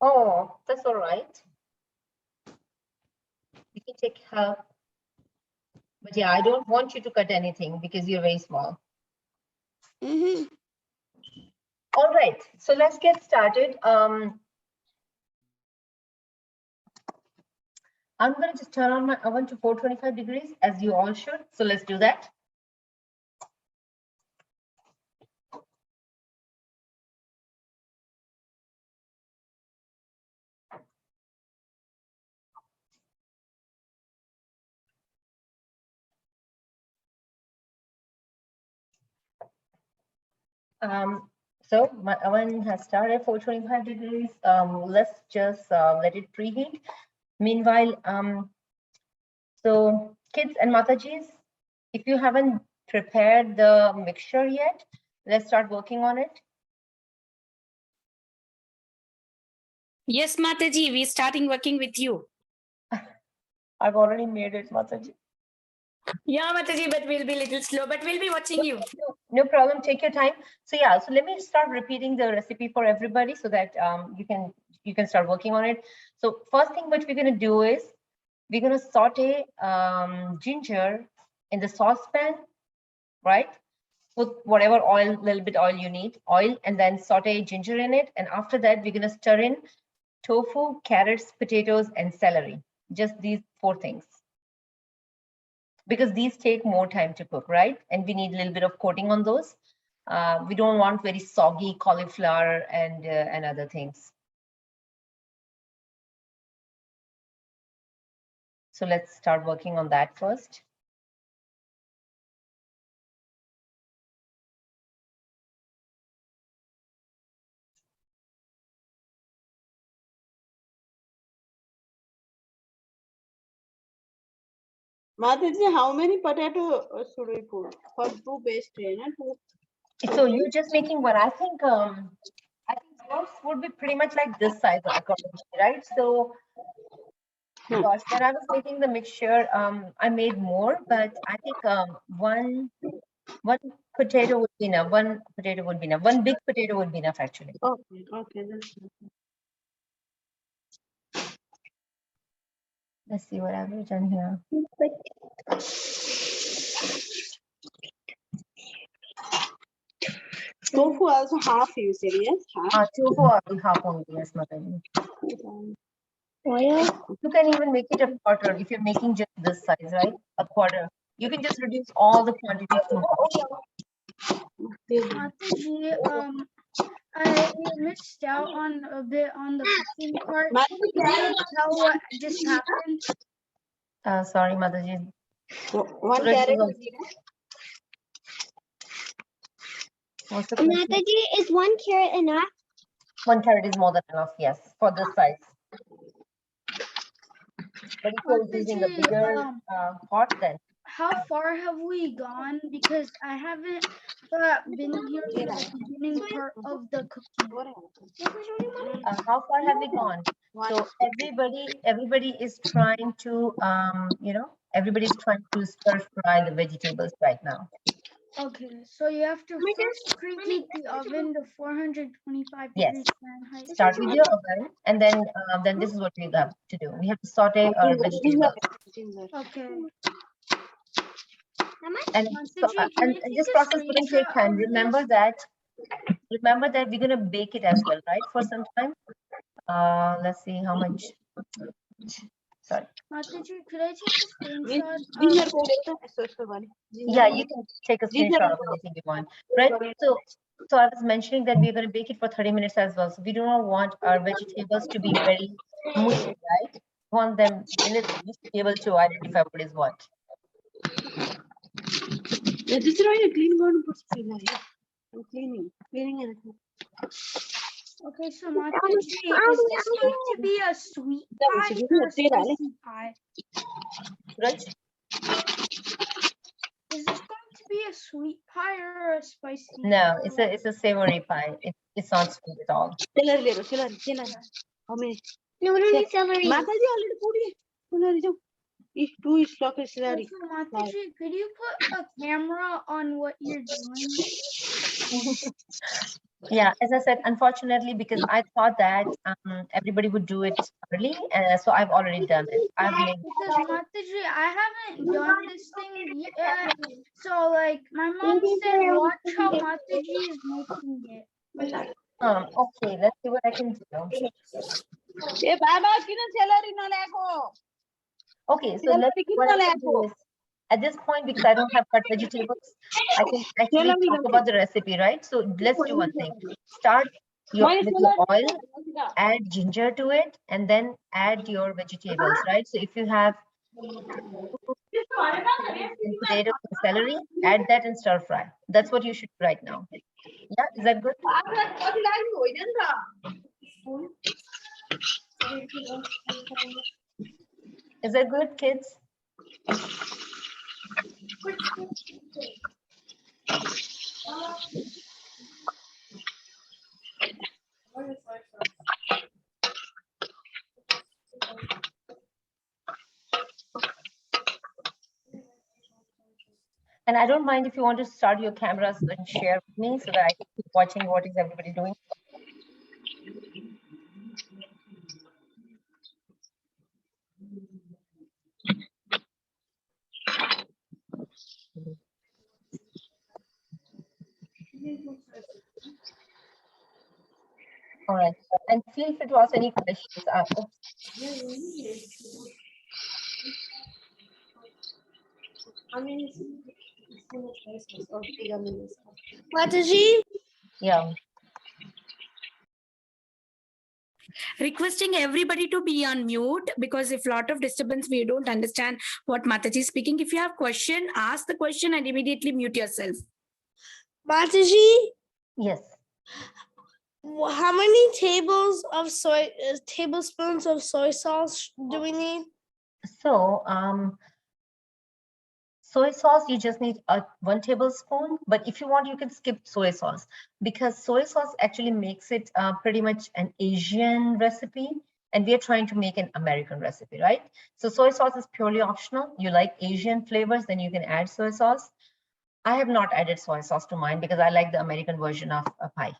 Oh, that's all right. You can take help. But yeah, I don't want you to cut anything because you're very small. Mm-hmm. All right, so let's get started. I'm going to just turn on my oven to 425 degrees, as you all should. So let's do that. So my oven has started 425 degrees. Let's just let it preheat. Meanwhile, so kids and matajis, if you haven't prepared the mixture yet, let's start working on it. Yes, Mataji, we're starting working with you. I've already made it, Mataji. Yeah, Mataji, but we'll be a little slow, but we'll be watching you. No problem. Take your time. So yeah, so let me start repeating the recipe for everybody so that you can start working on it. So first thing what we're going to do is we're going to saute ginger in the saucepan, right? Put whatever oil, little bit oil you need, oil, and then saute ginger in it. And after that, we're going to stir in tofu, carrots, potatoes, and celery. Just these 4 things. Because these take more time to cook, right? And we need a little bit of coating on those. We don't want very soggy cauliflower and other things. So let's start working on that first. Mataji, how many potato should we put for 2 pastry? So you're just making one. I think yours would be pretty much like this size, according to me, right? So gosh, when I was making the mixture, I made more, but I think one potato would be enough. One potato would be enough. One big potato would be enough, actually. Okay, okay. Let's see what I've written here. Tofu also half you said, yes? Half? Tofu or half only, yes, Mataji. You can even make it a quarter if you're making just this size, right? A quarter. You can just reduce all the quantity to half. Mataji, I missed out on a bit on the cooking part. Can you tell what just happened? Sorry, Mataji. One carrot. What's the question? Mataji, is 1 carrot enough? 1 carrot is more than enough, yes, for this size. But if you're using a bigger pot, then how far have we gone? Because I haven't been here for the beginning part of the cooking. How far have we gone? So everybody is trying to everybody's trying to stir fry the vegetables right now. Okay, so you have to first preheat the oven to 425 Yes. degrees Fahrenheit. Start with your oven, and then this is what we have to do. We have to saute our vegetables. Okay. And this process wouldn't take time. Remember that we're gonna bake it as well, right? For some time. Let's see how much. Sorry. Mataji, could I take a screenshot? Yeah, you can take a screenshot of anything you want, right? So I was mentioning that we're going to bake it for 30 minutes as well. So we do not want our vegetables to be very mushy, right? We want them in it to be able to identify what is what. This is right. Clean one. Cleaning. Okay, so Mataji, is this going to be a sweet pie or a spicy pie? Right? Is this going to be a sweet pie or a spicy? No, it's a savory pie. It's not sweet at all. Celery. How many? No, we don't need celery. Mataji already put it. 2 stalks celery. So, Mataji, could you put a camera on what you're doing? Yeah, as I said, unfortunately, because I thought that everybody would do it early, so I've already done it. I've made. Because Mataji, I haven't done this thing yet. So, like, my mom said, watch how Mataji is making it. Okay, let's see what I can do. ए बाबा किन celery नल्याएको? Okay, so let's see what I can do is, at this point, because I don't have cut vegetables, I can actually talk about the recipe, right? So let's do one thing. Start with your oil, add ginger to it, and then add your vegetables, right? So if you have potato and celery, add that and stir fry. That's what you should do right now. Yeah, is that good? Is that good, kids? And I don't mind if you want to start your cameras and share with me so that I can keep watching what is everybody doing. All right, and feel free to ask any questions. Mataji, Yeah. Requesting everybody to be on mute because if lot of disturbance, we don't understand what Mataji is speaking. If you have question, ask the question and immediately mute yourself. Mataji, Yes. how many tablespoons of soy sauce do we need? So, soy sauce, you just need 1 tablespoon, but if you want, you can skip soy sauce because soy sauce actually makes it pretty much an Asian recipe, and we are trying to make an American recipe, right? So soy sauce is purely optional. You like Asian flavors, then you can add soy sauce. I have not added soy sauce to mine because I like the American version of a pie.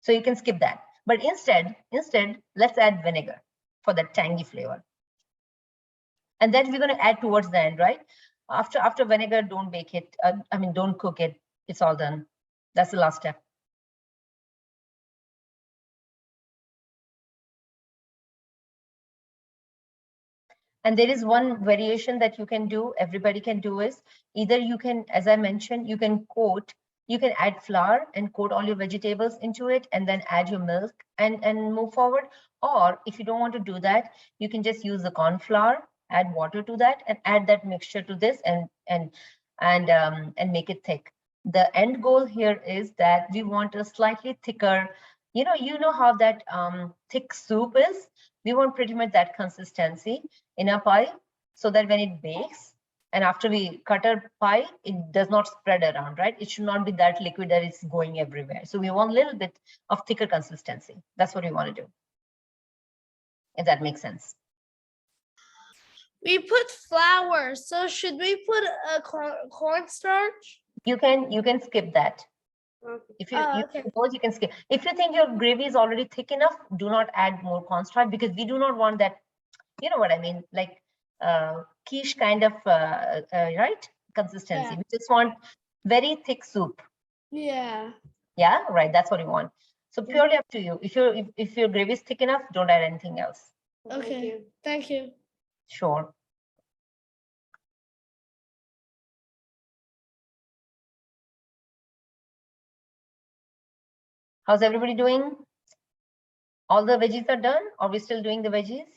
So you can skip that. But instead, let's add vinegar for that tangy flavor. And then we're going to add towards the end, right? After vinegar, don't bake it. Don't cook it. It's all done. That's the last step. And there is one variation that you can do, everybody can do is, either you can, as I mentioned, you can add flour and coat all your vegetables into it and then add your milk and move forward. Or if you don't want to do that, you can just use the corn flour, add water to that and add that mixture to this and make it thick. The end goal here is that we want a slightly thicker, you know how that thick soup is. We want pretty much that consistency in a pie so that when it bakes and after we cut our pie, it does not spread around, right? It should not be that liquid that it's going everywhere. So we want a little bit of thicker consistency. That's what we want to do. If that makes sense. We put flour, so should we put a cornstarch? You can skip that. If okay. you can skip. If you think your gravy is already thick enough, do not add more cornstarch because we do not want that, you know what I mean, like quiche kind of right consistency. Yeah. We just want very thick soup. Yeah. Yeah, right. That's what you want. So purely up to you. If your gravy is thick enough, don't add anything else. Okay. Thank you. Sure. How's everybody doing? All the veggies are done? Are we still doing the veggies?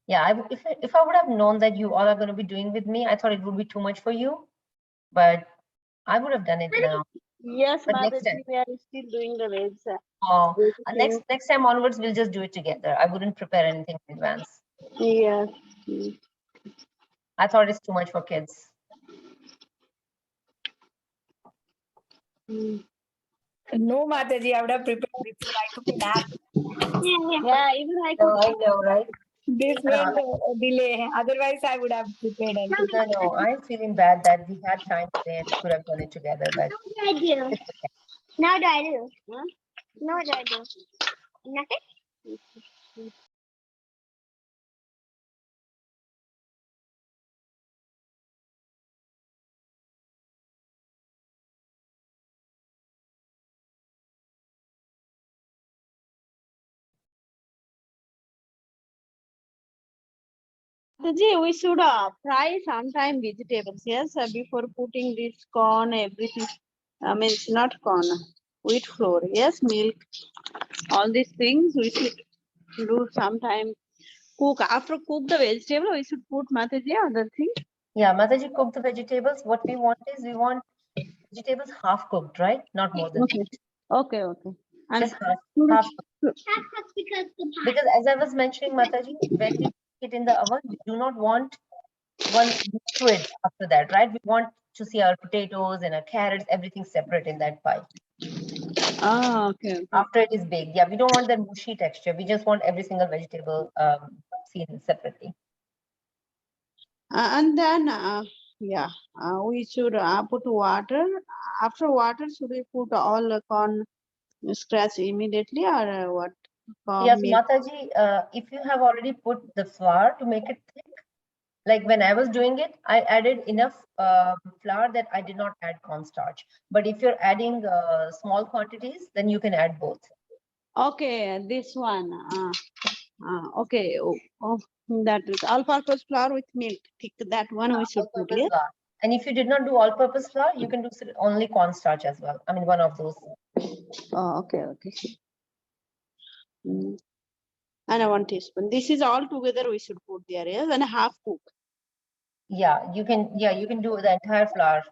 Yeah, if I would have known that you all are going to be doing with me, I thought it would be too much for you, but I would have done it now. Yes, But next Mataji, time. we are still doing the veg. Oh, next time onwards, we'll just do it together. I wouldn't prepare anything in advance. Yes. I thought it's too much for kids. No, Mataji, I would have prepared before I took a nap. Yeah, even I No, could. I know, right? This went delay. Otherwise, I would have prepared and No, I'm feeling bad that we had time today and we could have done it together, but I do. Now do I do? Huh? No, what do I do? Nothing? Mataji, we should fry sometime vegetables, yes, before putting this corn, everything. I mean, it's not corn, wheat flour, yes, milk, all these things we should do sometime. Cook, after cook the vegetable, we should put Mataji, other thing. yeah, Mataji, cook the vegetables. What we want is we want vegetables half cooked, right? Not more than Okay, okay, okay. And just half cooked. Because as I was mentioning, Mataji, when we cook it in the oven, we do not want one liquid after that, right? We want to see our potatoes and our carrots, everything separate in that pie. okay, okay. After it is baked, yeah, we don't want that mushy texture. We just want every single vegetable seen separately. And then, yeah, we should put water. After water, should we put all the corn scratch immediately or what? Yes, Milk? Mataji, if you have already put the flour to make it thick, like when I was doing it, I added enough flour that I did not add cornstarch. But if you're adding small quantities, then you can add both. Okay, this one. Okay, that is all-purpose flour with milk. Thick, that one we should put. All-purpose flour. And if you did not do all-purpose flour, you can do only cornstarch as well. I mean, one of those. Oh, okay, okay. And 1 teaspoon. This is all together we should put there, yes, and a half cook. Yeah, you can do the entire flour.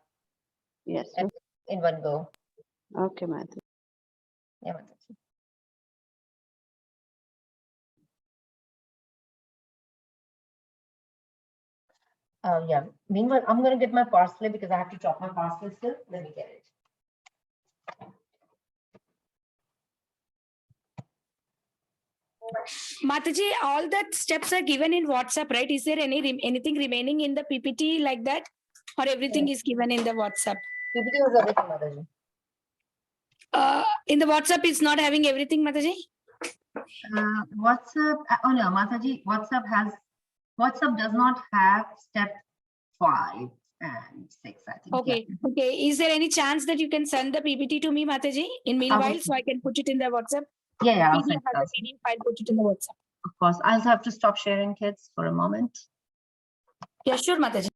Yes. In one go. Okay, Matthew. Yeah, Mataji. Yeah. Meanwhile, I'm gonna get my parsley because I have to chop my parsley still. Let me get it. Mataji, all that steps are given in WhatsApp, right? Is there anything remaining in the PPT like that, or everything is given in the WhatsApp? PPT was everything, Mataji. In the WhatsApp, it's not having everything, Mataji. WhatsApp. Oh no, Mataji. WhatsApp does not have step 5 and 6. I think. Okay. Yeah. Okay. Is there any chance that you can send the PPT to me, Mataji, in meanwhile, so I can put it in the WhatsApp? Yeah, I'll PDF send has a PDF file, put it in the WhatsApp. Of course, I'll have to stop sharing, kids, for a moment. Yeah, sure, Mataji.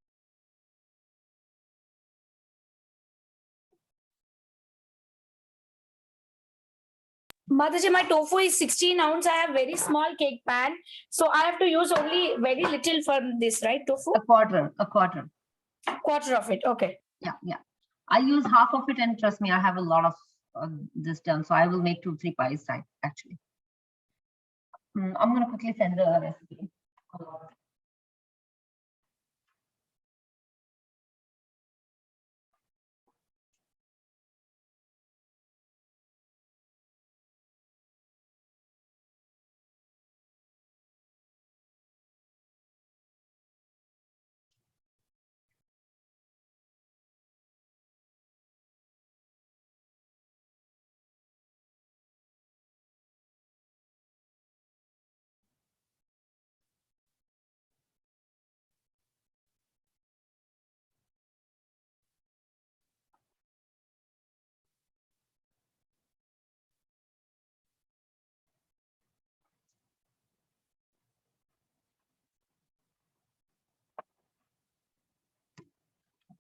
Mataji, my tofu is 16 ounce. I have very small cake pan, so I have to use only very little from this, right? Tofu. A quarter. Quarter of it. Okay. Yeah. I use half of it, and trust me, I have a lot of this done. So I will make 2-3 pies actually. I'm gonna quickly send the recipe.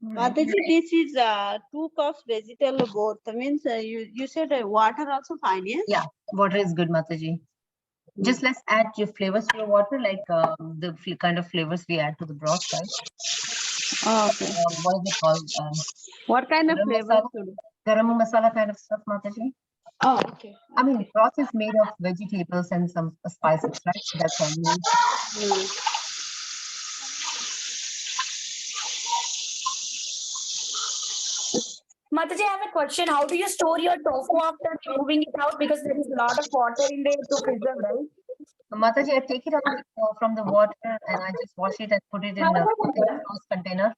Mataji, this is 2 cups vegetable both. That means you said water also fine, yes? Yeah, water is good, Mataji. Just let's add your flavors to the water, like the kind of flavors we add to the broth, right? Oh, okay. What is it called? What kind of flavor? Garam masala kind of stuff, Mataji. Oh, okay. I mean, broth is made of vegetables and some spices, right? That's all. Mataji, I have a question. How do you store your tofu after removing it out? Because there is a lot of water in there to preserve, right? Mataji, I take it out from the water and I just wash it and put it in a closed container.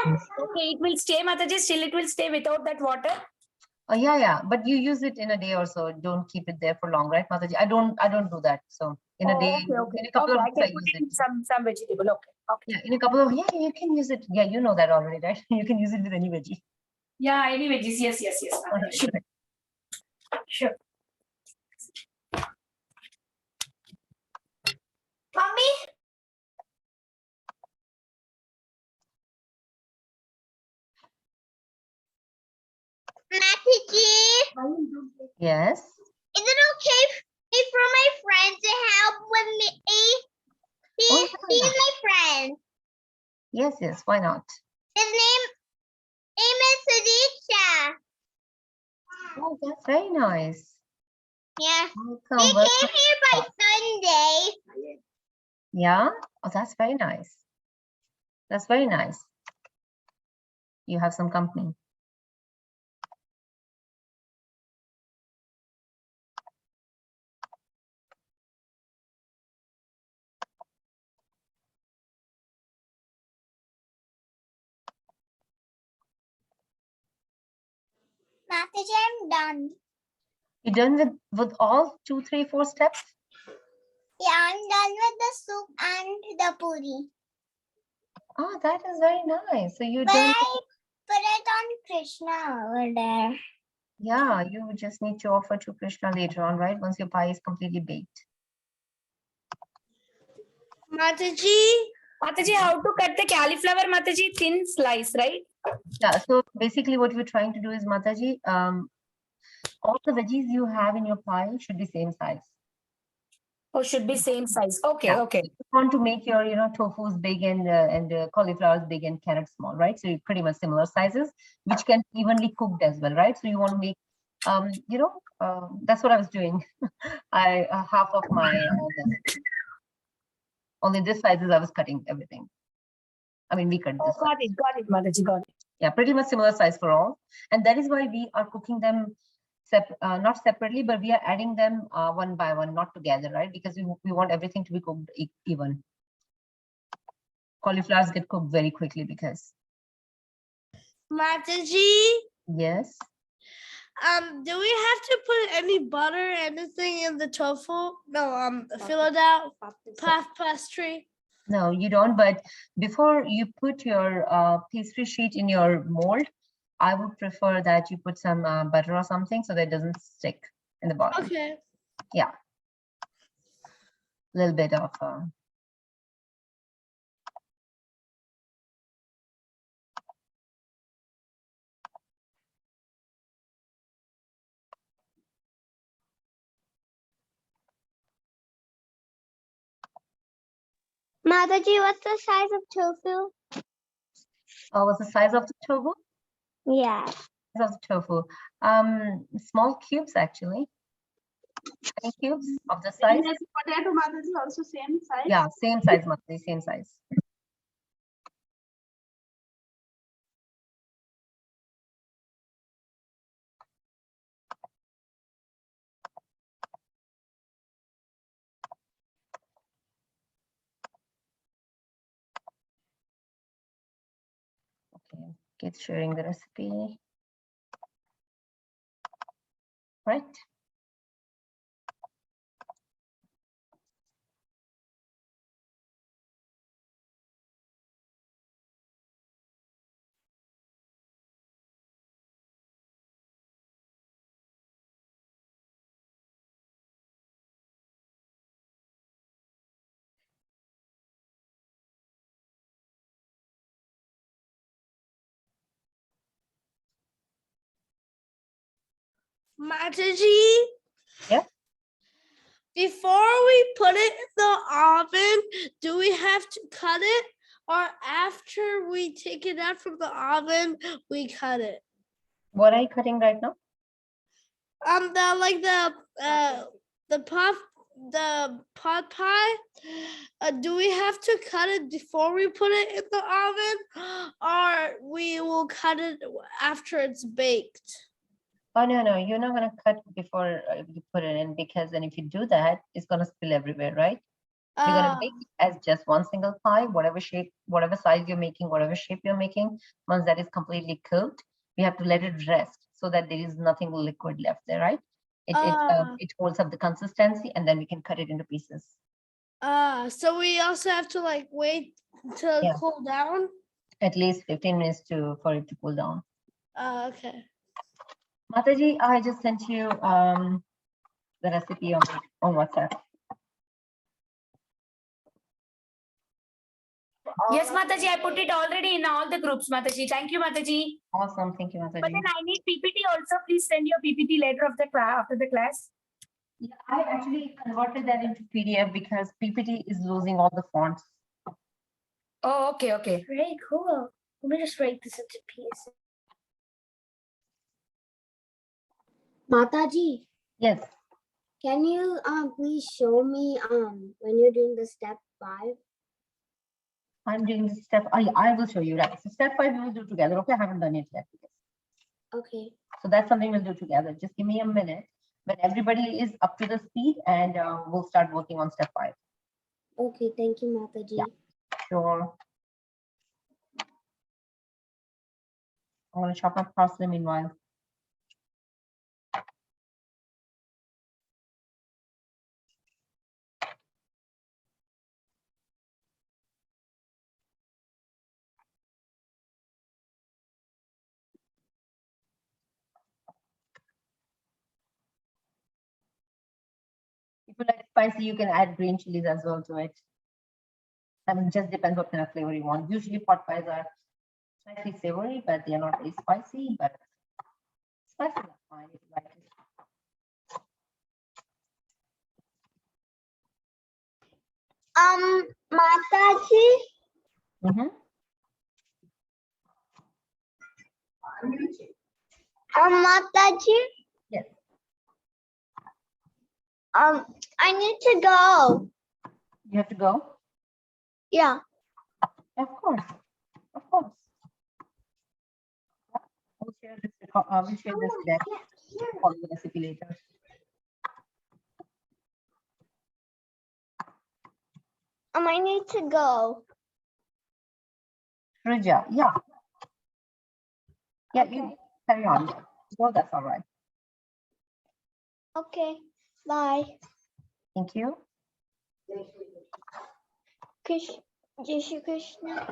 Okay, it will stay, Mataji. Still, it will stay without that water. Oh yeah, but you use it in a day or so. Don't keep it there for long, right, Mataji? I don't do that. So in a day, Okay. in a couple of I days, can I put use it in it. some vegetable. Okay. Yeah, in a couple of you can use it. Yeah, you know that already, right? You can use it with any veggie. Yeah, any veggies. Yes. Sure. Sure. Mommy. Mataji, Yes. is it okay for my friend to help with me? Oh, He's yeah. my friend. Yes. Why not? His name is Sudisha. Oh, that's very nice. Yeah. Welcome. He came here by Sunday. Yeah. Oh, that's very nice. That's very nice. You have some company. Mataji, I'm done. You done with all 2, 3, 4 steps? Yeah, I'm done with the soup and the puri. Oh, that is very nice. So you But done. I put it on Krishna over there. Yeah, you just need to offer to Krishna later on, right? Once your pie is completely baked. Mataji, How to cut the cauliflower, Mataji? Thin slice, right? Yeah, so basically what we're trying to do is, Mataji, all the veggies you have in your pie should be same size. Or should be same size. Okay. You want to make your, tofu's big and cauliflower's big and carrots small, right? So you're pretty much similar sizes, which can evenly cooked as well, right? So you want to make, that's what I was doing. Half of my, only this sizes I was cutting everything. I mean, we cut this. Got it, Mataji, got it. Yeah, pretty much similar size for all. And that is why we are cooking them not separately, but we are adding them one by one, not together, right? Because we want everything to be cooked even. Cauliflowers get cooked very quickly because. Mataji, Yes. do we have to put any butter, anything in the tofu? No, fill it out, puff pastry. No, you don't. But before you put your pastry sheet in your mold, I would prefer that you put some butter or something so that it doesn't stick in the bottom. Okay. Yeah. A little bit of. Mataji, what's the size of tofu? What's the size of the tofu? Yeah. Size of the tofu. Small cubes actually. Tiny cubes of the size. Potato, Mataji, also same size? Yeah, same size, Mataji, same size. Okay, get sharing the recipe. Right. Mataji, Yeah. before we put it in the oven, do we have to cut it? Or after we take it out from the oven, we cut it? What are you cutting right now? The puff the pot pie, do we have to cut it before we put it in the oven, or we will cut it after it's baked? Oh, no, you're not going to cut before you put it in, because then if you do that, it's going to spill everywhere, right? You're going to make it as just one single pie, whatever shape, whatever size you're making, whatever shape you're making. Once that is completely cooked, we have to let it rest so that there is nothing liquid left there, right? It holds up the consistency, and then we can cut it into pieces. So we also have to like wait until it cool down? At least 15 minutes for it to cool down. Okay. Mataji, I just sent you the recipe on WhatsApp. Yes, Mataji, I put it already in all the groups, Mataji. Thank you, Mataji. Awesome, thank you, Mataji. But then I need PPT also. Please send your PPT later of the class, after the class. Yeah, I actually converted that into PDF because PPT is losing all the fonts. Oh, okay. Very cool. Let me just break this into pieces. Mataji, Yes. can you please show me when you're doing the step 5? I'm doing this step. I will show you, right? So step 5 we will do together. Okay, I haven't done it yet. Okay. So that's something we'll do together. Just give me a minute when everybody is up to the speed, and we'll start working on step 5. Okay, thank you, Mataji. Yeah. Sure. I want to chop up parsley meanwhile. If you like spicy, you can add green chilies as well to it. I mean, just depends what kind of flavor you want. Usually pot pies are slightly savory, but they are not very spicy, but spicy is fine if you like it. Mataji, Mm-hmm. Mataji, Yes. I need to go. You have to go? Yeah. Of course. Of course. We'll share this deck on the recipe later. I need to go. Rija, yeah. Yeah, you carry on. Well, that's all right. Okay. Bye. Thank you. Jai Shri Krishna.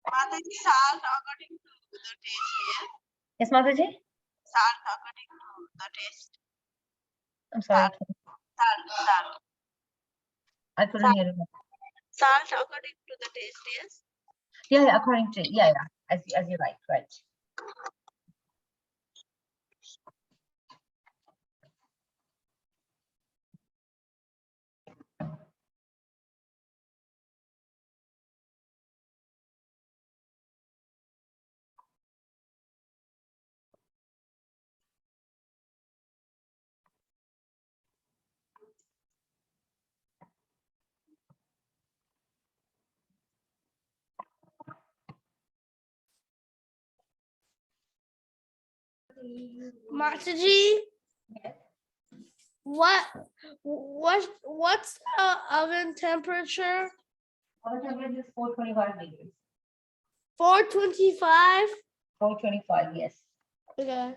Mataji, salt according to the taste, yeah? Yes, Mataji? Salt according to the taste. I'm sorry. Salt. I couldn't hear it. Salt according to the taste, yes? Yeah, according to, yeah. As you like, right. Mataji, what's the oven temperature? Oven temperature is 425 degrees. 425? 425, yes. Okay.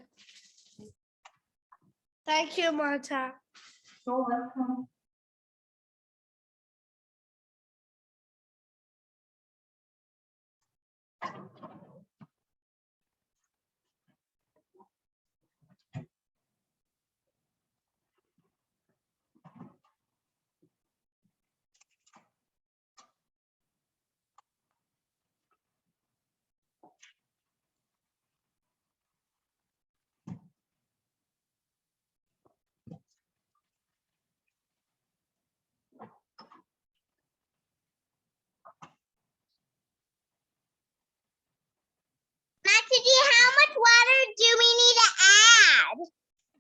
Thank you, Marta. So welcome.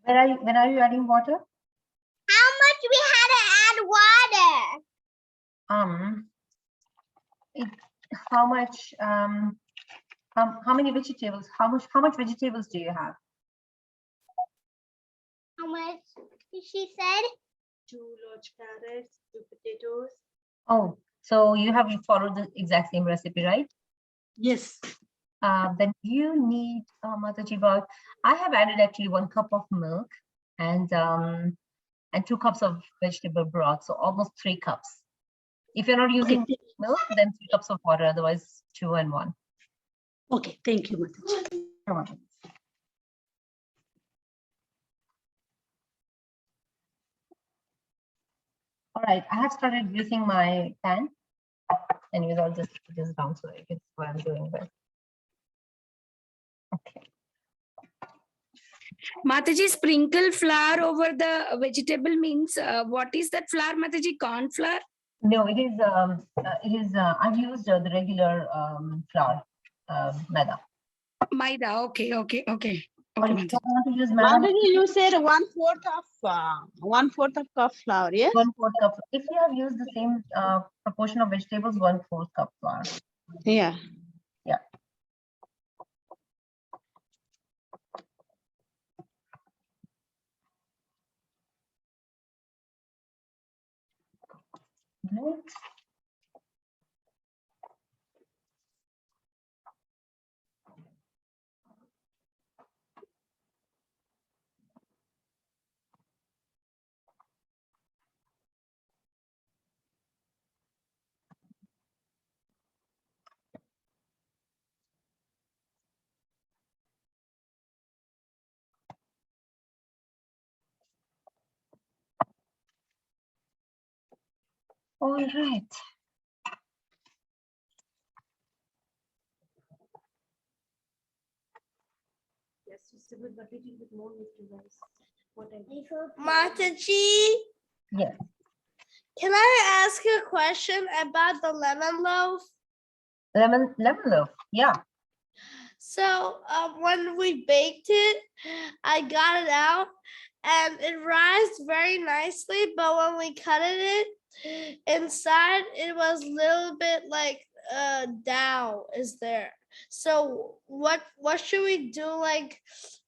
When are you adding water? How much we had to add water? How much? How many vegetables? How much vegetables do you have? How much? She said 2 large carrots, 2 potatoes. Oh, so you followed the exact same recipe, right? Yes. Then you need mataji about. I have added actually 1 cup of milk and 2 cups of vegetable broth, so almost 3 cups. If you're not using milk, then 3 cups of water. Otherwise, 2 and 1. Okay, thank you, Mataji. You're welcome. All right, I have started using my pan. Anyways, I'll just put this down so I can see what I'm doing with. Okay. Mataji, sprinkle flour over the vegetable means what is that flour, Mataji? Corn flour? No, it is. I've used the regular flour, maida. Maida. Okay. Or Okay, if you Mataji. don't want to use maida, Mataji, you said 1/4 of cup flour, yes? 1/4 cup. If you have used the same proportion of vegetables, 1/4 cup flour. Yeah. Yeah. Right. All right. Mataji, Yes. can I ask you a question about the lemon loaf? Lemon loaf. Yeah. So when we baked it, I got it out and it rised very nicely. But when we cut it inside, it was a little bit like dough is there. So what should we do? Like,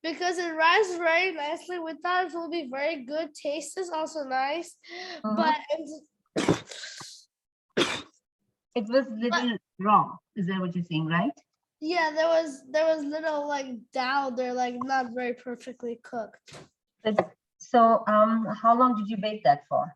because it rises very nicely, we thought it will be very good. Taste is also nice, but It was little raw. Is that what you're saying, right? yeah, there was little like dough there, like not very perfectly cooked. So how long did you bake that for?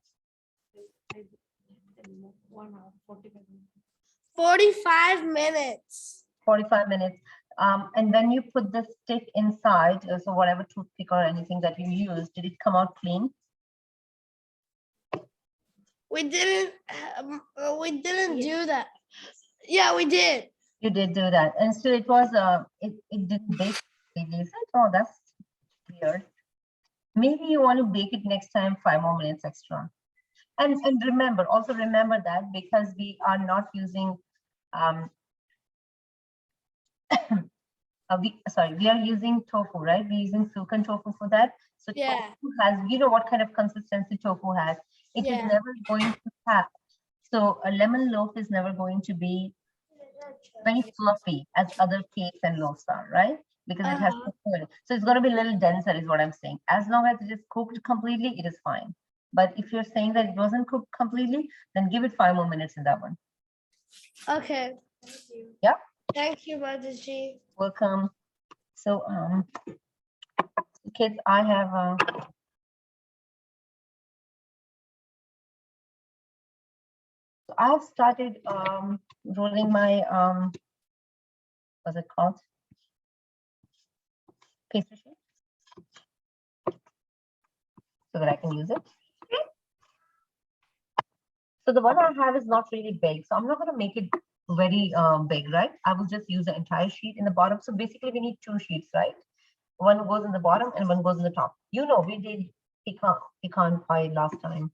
45 minutes. 45 minutes. And when you put the stick inside, so whatever toothpick or anything that you used, did it come out clean? We didn't do that. Yeah, we did. You did do that. And so it was, it didn't bake. Oh, that's weird. Maybe you want to bake it next time 5 more minutes extra. And also remember that because we are not using, we are using tofu, right? We're using silken tofu for that. So Yeah. tofu has, you know what kind of consistency tofu has. It is never going to have. So a lemon loaf is never going to be very fluffy as other cakes and loaves are, right? Because it has tofu. So it's going to be a little denser is what I'm saying. As long as it is cooked completely, it is fine. But if you're saying that it wasn't cooked completely, then give it 5 more minutes in that one. Okay. Thank you. Yeah. Thank you, Mataji. Welcome. So, kids, I have I have started rolling my what's it called? Pastry sheet, so that I can use it. So the one I have is not really big, so I'm not going to make it very big, right? I will just use the entire sheet in the bottom. So basically, we need 2 sheets, right? One goes in the bottom and one goes in the top. You know, we did pecan pie last time.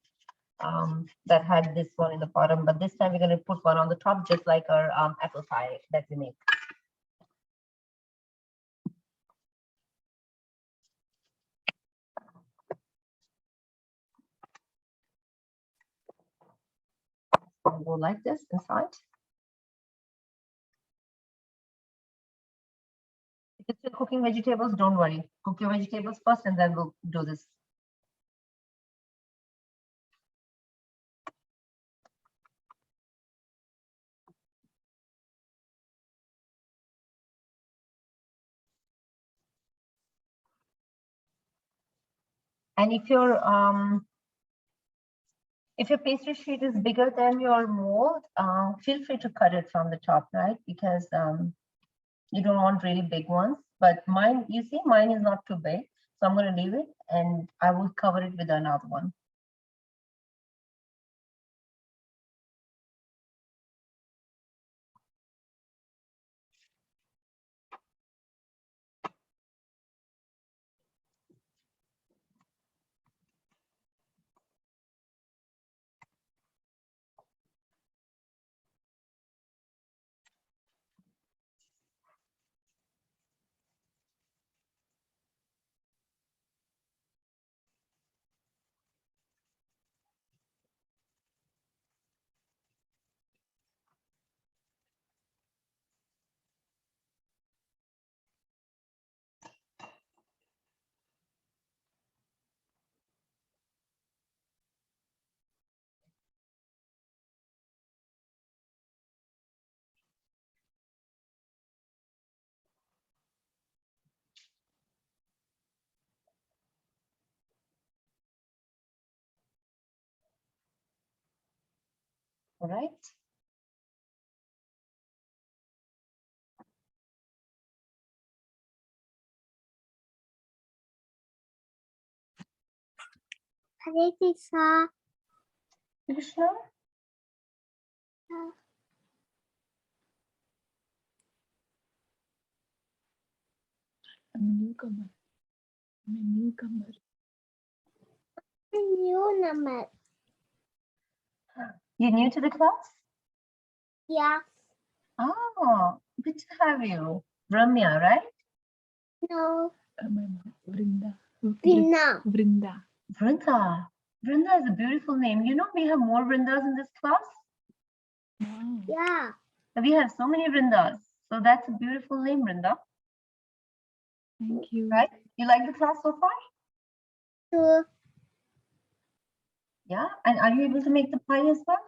That had this one in the bottom, but this time we're going to put one on the top, just like our apple pie that we make. go like this inside. If it's still cooking vegetables, don't worry. Cook your vegetables first and then we'll do this. And if your pastry sheet is bigger than your mold, feel free to cut it from the top, right? Because you don't want really big ones. But mine, you see, mine is not too big. So I'm going to leave it and I will cover it with another one. All right. Hare Krishna. Krishna? I'm a newcomer. I'm a newcomer. New number. You're new to the class? Yeah. Oh, good to have you. Ramya, right? No. Vrinda. Vinna. Vrinda. Vrinda. Vrinda is a beautiful name. You know, we have more Vrindas in this class. Wow. Yeah. We have so many Vrindas. So that's a beautiful name, Vrinda. Thank you. Right? You like the class so far? Two. Yeah. And are you able to make the pie as well?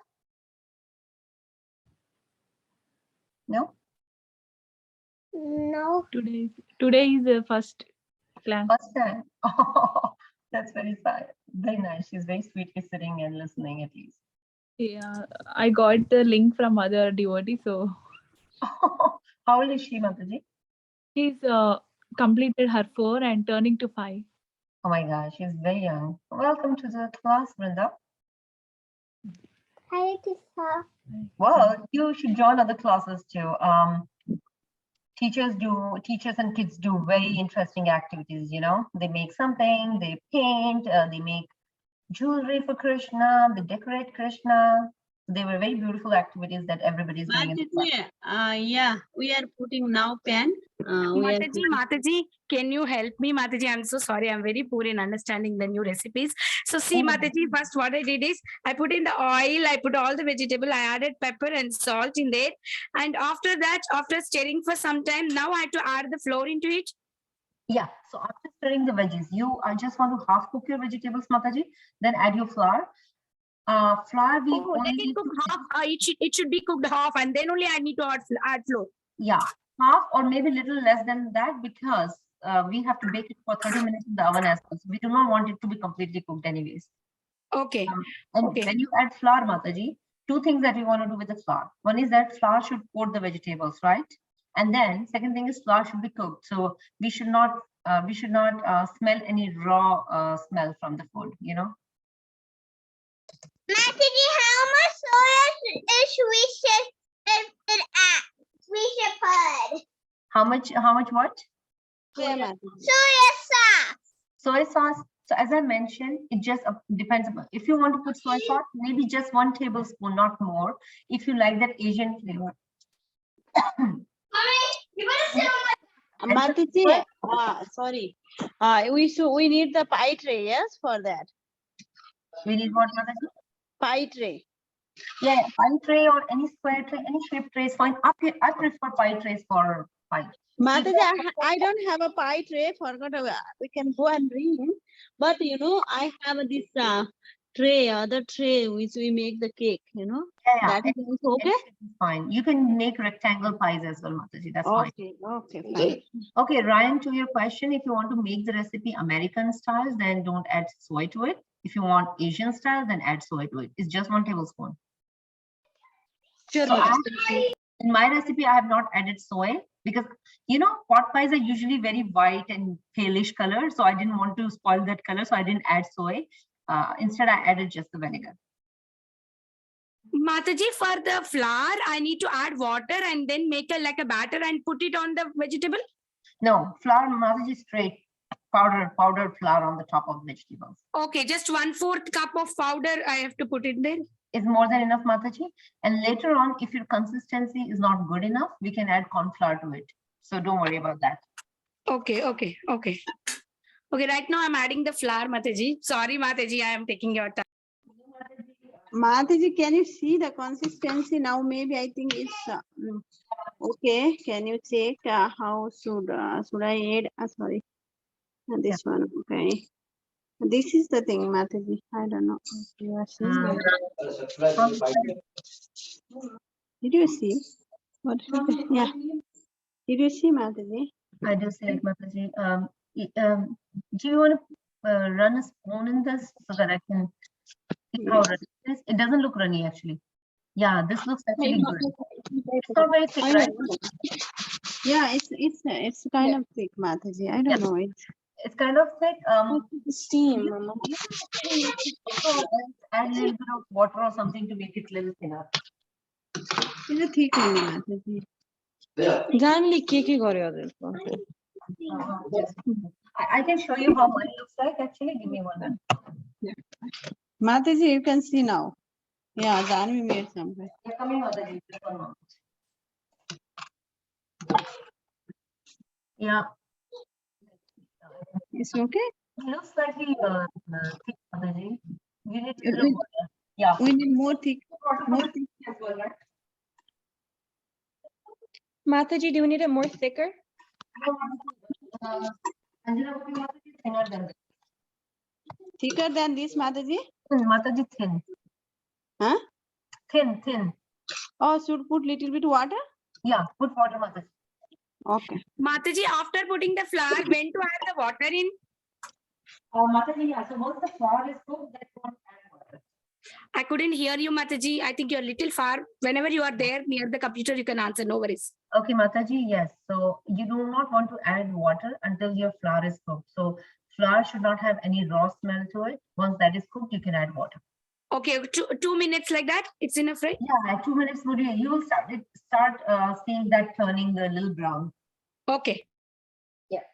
No? No. Today is the first class. First time. Oh, that's very sad. Very nice. She's very sweetly sitting and listening at least. Yeah, I got the link from other devotee, so How old is she, Mataji? she's completed her 4 and turning to 5. Oh my gosh, she's very young. Welcome to the class, Vrinda. Hare Krishna. Well, you should join other classes too. Teachers and kids do very interesting activities, you know. They make something, they paint, they make jewelry for Krishna, they decorate Krishna. They were very beautiful activities that everybody is doing in the class. Yeah, we are putting now pen. Mataji, can you help me? Mataji, I'm so sorry. I'm very poor in understanding the new recipes. So see, Mataji, first what I did is I put in the oil, I put all the vegetable, I added pepper and salt in there. And after that, after stirring for some time, now I have to add the flour into it. Yeah, so after stirring the veggies, you just want to half cook your vegetables, Mataji, then add your flour. Flour we let it cook half. It should be cooked half, and then only I need to add flour. Yeah, half or maybe little less than that because we have to bake it for 30 minutes in the oven as well. So we do not want it to be completely cooked anyways. Okay. And when you add flour, Mataji, 2 things that we want to do with the flour. One is that flour should coat the vegetables, right? And then second thing is flour should be cooked. So we should not smell any raw smell from the food, you know. Mataji, how much soya we should put? How much what? Soya sauce. Soy sauce. So as I mentioned, it just depends upon if you want to put soy sauce, maybe just 1 tablespoon, not more. If you like that Asian flavor. Mataji, sorry. We need the pie tray, yes, for that. We need what, Mataji? Pie tray. Yeah, pie tray or any square tray, any shaped tray is fine. I prefer pie trays for pie. Mataji, I don't have a pie tray. Forgot we can go and bring. But you know, I have this tray, other tray which we make the cake. You know, Yeah, that is also okay. Fine. You can make rectangle pies as well, Mataji. That's fine. Okay, fine. Okay, Ryan, to your question, if you want to make the recipe American style, then don't add soy to it. If you want Asian style, then add soy to it. It's just 1 tablespoon. Sure. So in my recipe, I have not added soy because, you know, pot pies are usually very white and palish color. So I didn't want to spoil that color. So I didn't add soy. Instead, I added just the vinegar. Mataji, for the flour, I need to add water and then make like a batter and put it on the vegetable? No, flour, Mataji, straight powdered flour on the top of vegetables. Okay, just 1/4 cup of powder I have to put it there. Is more than enough, Mataji. And later on, if your consistency is not good enough, we can add corn flour to it. So don't worry about that. Okay. Right now I'm adding the flour, Mataji. Sorry, Mataji, I am taking your time. Mataji, can you see the consistency now? Maybe I think it's okay. Can you check how should I add? Sorry, this one. Okay. This is the thing, Mataji. I don't know. You are seeing Did you see? What? Yeah. Did you see, Mataji? I do see it, Mataji. Do you want to run a spoon in this so that I can see how runny it is? It doesn't look runny actually. Yeah, this looks actually good. It's not very thick, right? Yeah, it's kind of thick, Mataji. I don't know. It's kind of thick. Steam. Add a little bit of water or something to make it a little thinner. It's a thick one, Mataji. I can show you how mine looks like. Actually, give me 1 minute. Yeah. Mataji, you can see now. Yeah, Janvi made something. You're coming, Mataji. Just 1 moment. Yeah. It's okay? It looks slightly thick, Mataji. You need a little water. Yeah. We need more thick. More thick as well, right? Mataji, do we need it more thicker? Thicker than this, Mataji? Mataji, thin. Huh? Thin. Oh, should put little bit water? Yeah, put water, Mataji. Okay. Mataji, after putting the flour, when to add the water in? Mataji, yeah. So once the flour is cooked, then you want to add water. I couldn't hear you, Mataji. I think you're a little far. Whenever you are there near the computer, you can answer. No worries. Okay, Mataji, yes. So you do not want to add water until your flour is cooked. So flour should not have any raw smell to it. Once that is cooked, you can add water. Okay, 2 minutes like that. It's enough, right? Yeah, 2 minutes would you will start seeing that turning a little brown. Okay. Yeah.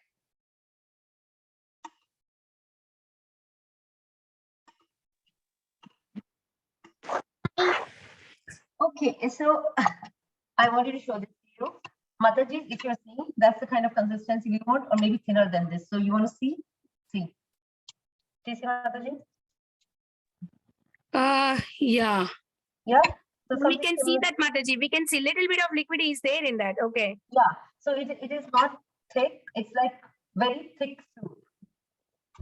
Okay, so I wanted to show this to you. Mataji, if you're seeing, that's the kind of consistency you want, or maybe thinner than this. So you want to see? See. Do you see, Mataji? Yeah. Yeah. So we can see that, Mataji. We can see a little bit of liquid is there in that. Okay. Yeah. So it is not thick. It's like very thick soup.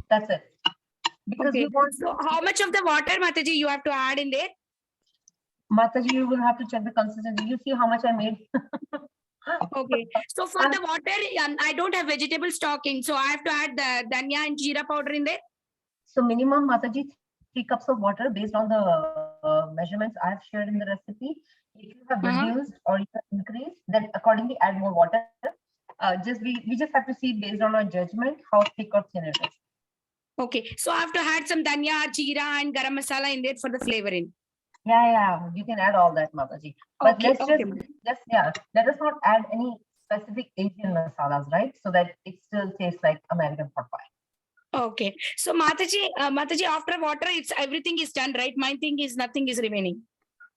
That's it. Because okay. So how much of the water, Mataji, you have to add in there? Mataji, you will have to check the consistency. You see how much I made? Okay. So for the water, I don't have vegetable stocking. So I have to add the dhania and jeera powder in there? So minimum, Mataji, 3 cups of water based on the measurements I've shared in the recipe. If you have reduced or you have increased, then accordingly add more water. We just have to see based on our judgment how thick or thin it is. Okay. So I have to add some dhania, jeera and garam masala in there for the flavoring. Yeah. You can add all that, Mataji. But let us not add any specific Asian masalas, right? So that it still tastes like American pot pie. Okay. So Mataji, after water, everything is done, right? My thing is nothing is remaining.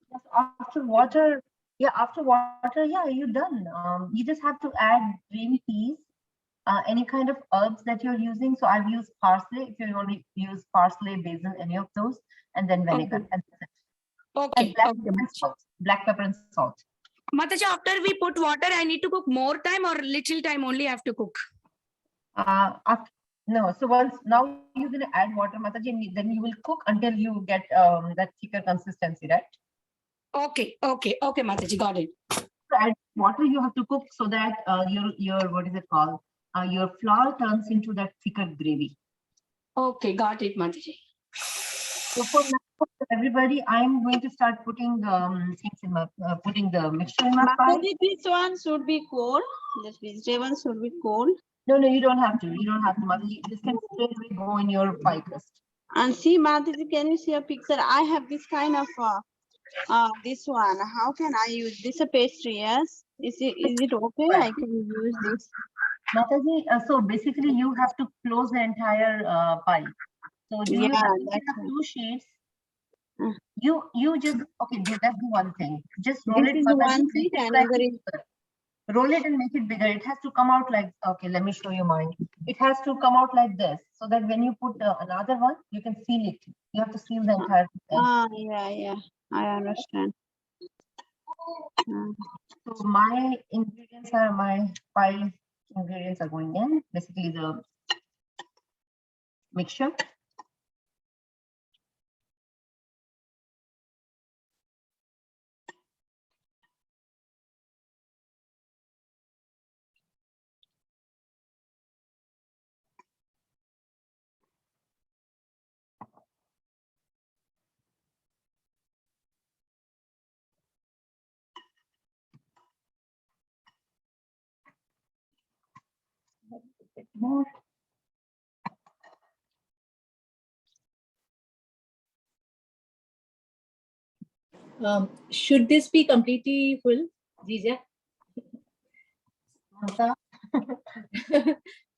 Yes, after water, you're done. You just have to add green peas, any kind of herbs that you're using. So I've used parsley. If you want to use parsley, basil, any of those, and then vinegar. Okay. And that's it. Okay. Black Okay. pepper and salt. Black pepper and salt. Mataji, after we put water, I need to cook more time or little time only I have to cook? No, so once now you're going to add water, Mataji, and then you will cook until you get that thicker consistency, right? Okay, okay, okay, Mataji, got it. To add water, you have to cook so that your what is it called? Your flour turns into that thicker gravy. Okay, got it, Mataji. So for now, everybody, I'm going to start putting things in my putting the mixture in my pie. Mataji, this one should be cold. This vegetable should be cold. No, you don't have to. You don't have to, Mataji. This can straight away go in your pie crust. And see, Mataji, can you see a picture? I have this kind of this one. How can I use this? A pastry? Yes. Is it okay? I can use this. Mataji, so basically you have to close the entire pie. So you have two sheets. You just let's do one thing. Just roll it. This is one sheet, another is. Roll it and make it bigger. It has to come out like, okay, let me show you mine. It has to come out like this, so that when you put another one, you can seal it. You have to seal the entire thing. Yeah, I understand. So my ingredients are, my 5 ingredients are going in. Basically the mixture. A bit more. Should this be completely full, Zizia?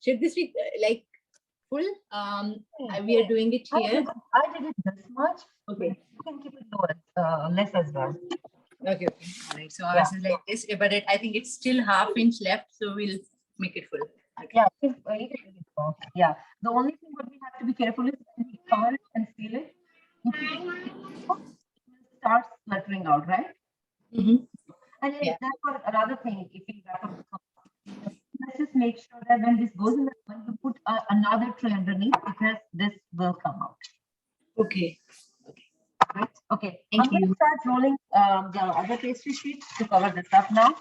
Should this be like full? We are doing it here. I did it this much. Okay. You can keep it lower, less as well. Okay. All right. So ours is like this, but I think it's still half-inch left, so we'll make it full. Okay. Yeah, you can make it full. Yeah. The only thing what we have to be careful is when we cover it and seal it, it will start fluttering out, right? Mm-hmm. And then that's another thing. If you wrap up, let's just make sure that when this goes in the oven, you put another tray underneath, because this will come out. Okay. Right? Okay. I'm going to start rolling the other pastry sheets to cover this up now.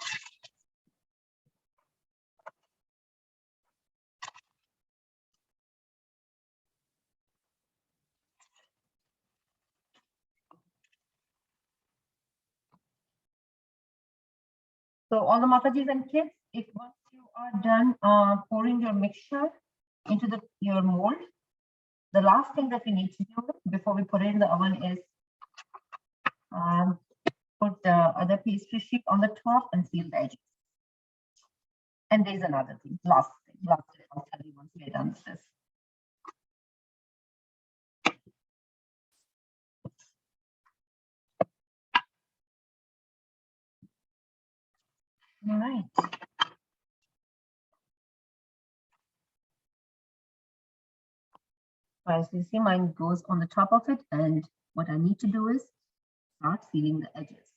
So all the Matajis and kids, if once you are done pouring your mixture into your mold, the last thing that we need to do before we put it in the oven is put the other pastry sheet on the top and seal the edges. And there's another thing, last thing I'll tell you once we're done with this. All right. As you see, mine goes on the top of it, and what I need to do is start sealing the edges.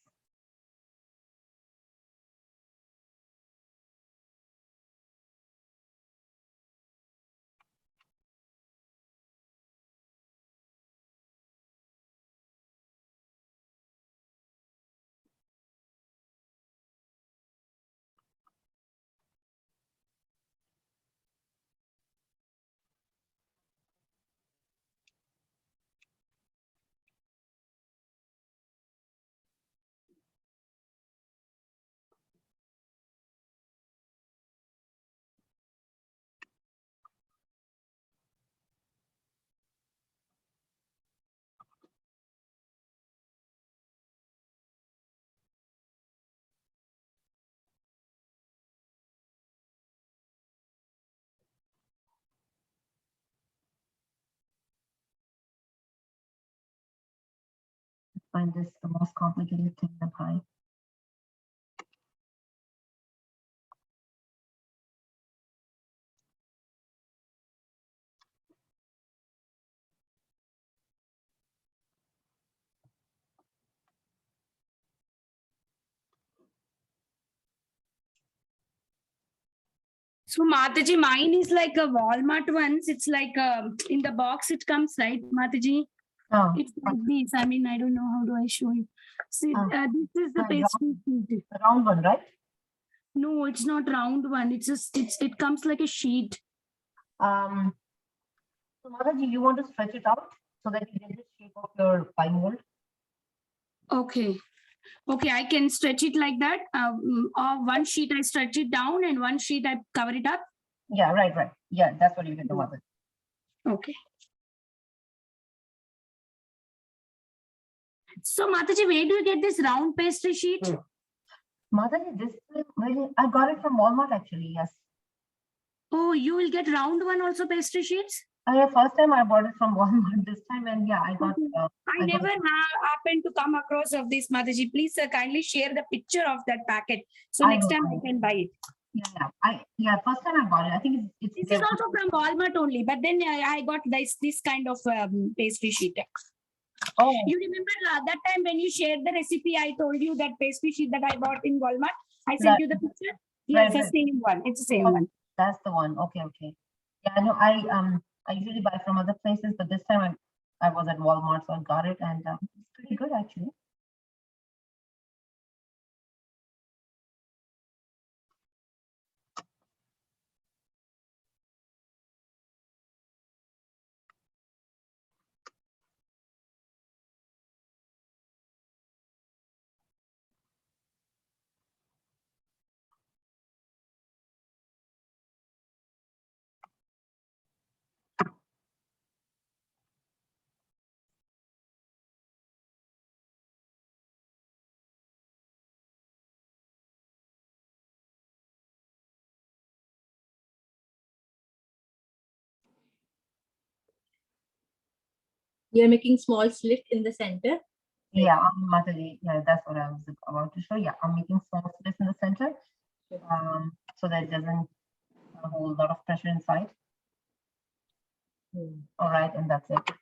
I find this the most complicated thing in the pie. So Mataji, mine is like a Walmart ones. It's like in the box it comes, right, Mataji? Oh, It's like this. I mean, I don't know how do I show you. See, this is the pastry sheet. the round one, right? No, it's not round one. It's just it comes like a sheet. So Mataji, you want to stretch it out so that you get the shape of your pie mold? Okay. Okay, I can stretch it like that. Or one sheet I stretch it down and one sheet I cover it up. Yeah, right. Yeah, that's what you can do, Mataji. Okay. So Mataji, where do you get this round pastry sheet? Mataji, I got it from Walmart actually, yes. Oh, you will get round one also pastry sheets? First time I bought it from Walmart this time, and yeah, I got. I never happened to come across of this, Mataji. Please kindly share the picture of that packet. So next time I can buy it. Yeah, first time I bought it. I think it's this is also from Walmart only, but then I got this kind of pastry sheet. Oh, you remember that time when you shared the recipe? I told you that pastry sheet that I bought in Walmart. I sent you the picture. Yes, the same one. It's the same one. That's the one. Okay. Yeah, I know. I usually buy from other places, but this time I was at Walmart, so I got it, and it's pretty good actually. You're making small slit in the center. Yeah, Mataji, yeah, that's what I was about to show. Yeah, I'm making small slits in the center, so that it doesn't hold a lot of pressure inside. All right, and that's it.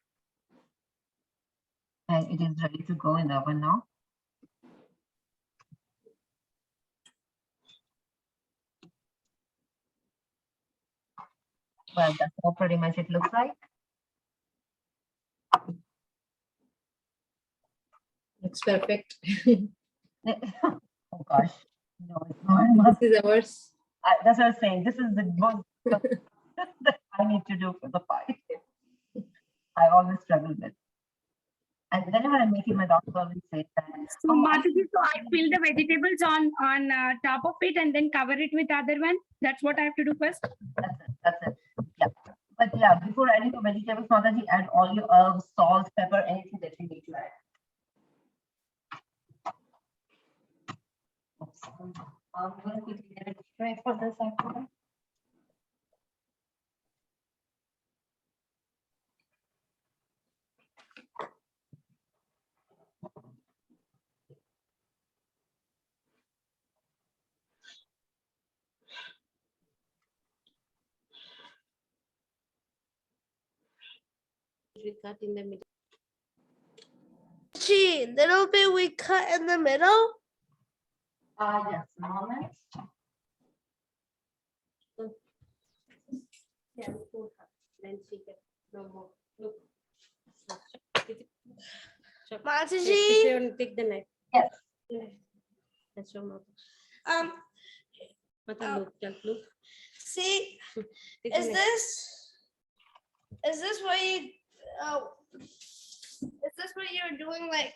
And it is ready to go in the oven now. Well, that's how pretty much it looks like. Looks perfect. Oh gosh, no, it's not. This is ours. That's what I was saying. This is the most that I need to do for the pie. I always struggle with. And whenever I'm making, my doctor always says that. So, Mataji, so I fill the vegetables on top of it and then cover it with other one. That's what I have to do first. That's it. Yeah. But yeah, before adding the vegetables, Mataji, add all your herbs, salt, pepper, anything that you need to add. I'm going to quickly get it straight for this actually. We cut in the middle. Gee, little bit we cut in the middle. Yes, moment. Yeah, then she get no more. Look. Mataji. Take the knife. Yes. That's your mouth. Look. See, is this what you? Is this what you're doing like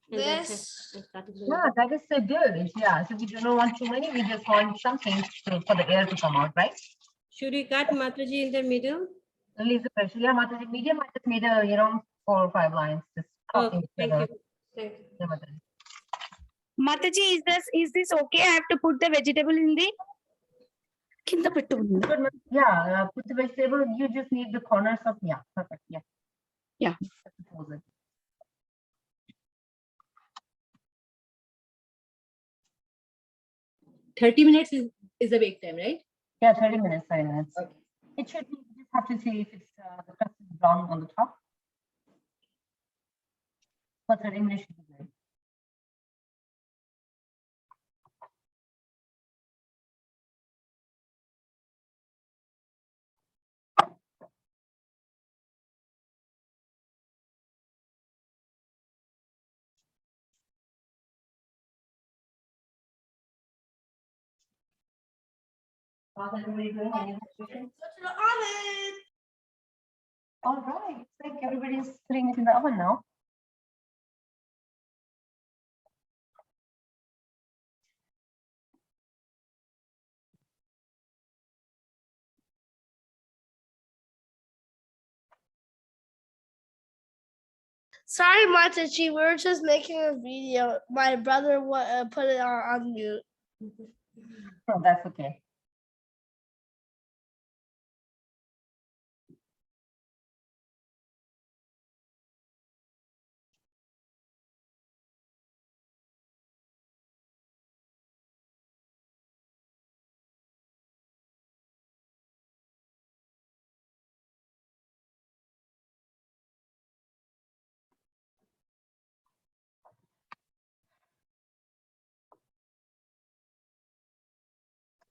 this? Yeah, that is so good. Yeah, so we do not want too many. We just want something for the air to come out, right? Should we cut Mataji in the middle? Leave the pressure. Yeah, Mataji, medium. I just made a 4 or 5 lines. Just Okay, thank you. Thank you. Yeah, Mataji. Mataji, is this okay? I have to put the vegetable in the. Yeah, put the vegetable. You just need the corners of perfect. Yeah. Pose it. $30 is the bake time, right? Yeah, 30 minutes. 30 minutes. Okay. It should be. You just have to see if it's the crust is brown on the top. For 30 minutes should be good. How's everybody doing? Any other questions? All right. It's like everybody's putting it in the oven now. Sorry, Mataji, we were just making a video. My brother put it on mute. Oh, that's okay.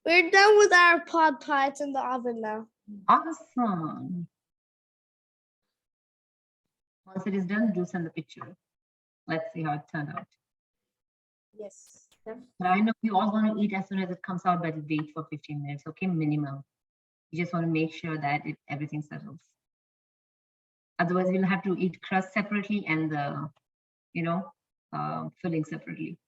We're done with our pot pie. It's in the oven now. Awesome. Once it is done, do send the picture. Let's see how it turned out. Yes. But I know you all want to eat as soon as it comes out, but wait for 15 minutes, okay? Minimum. You just want to make sure that everything settles. Otherwise, you'll have to eat crust separately and the, filling separately.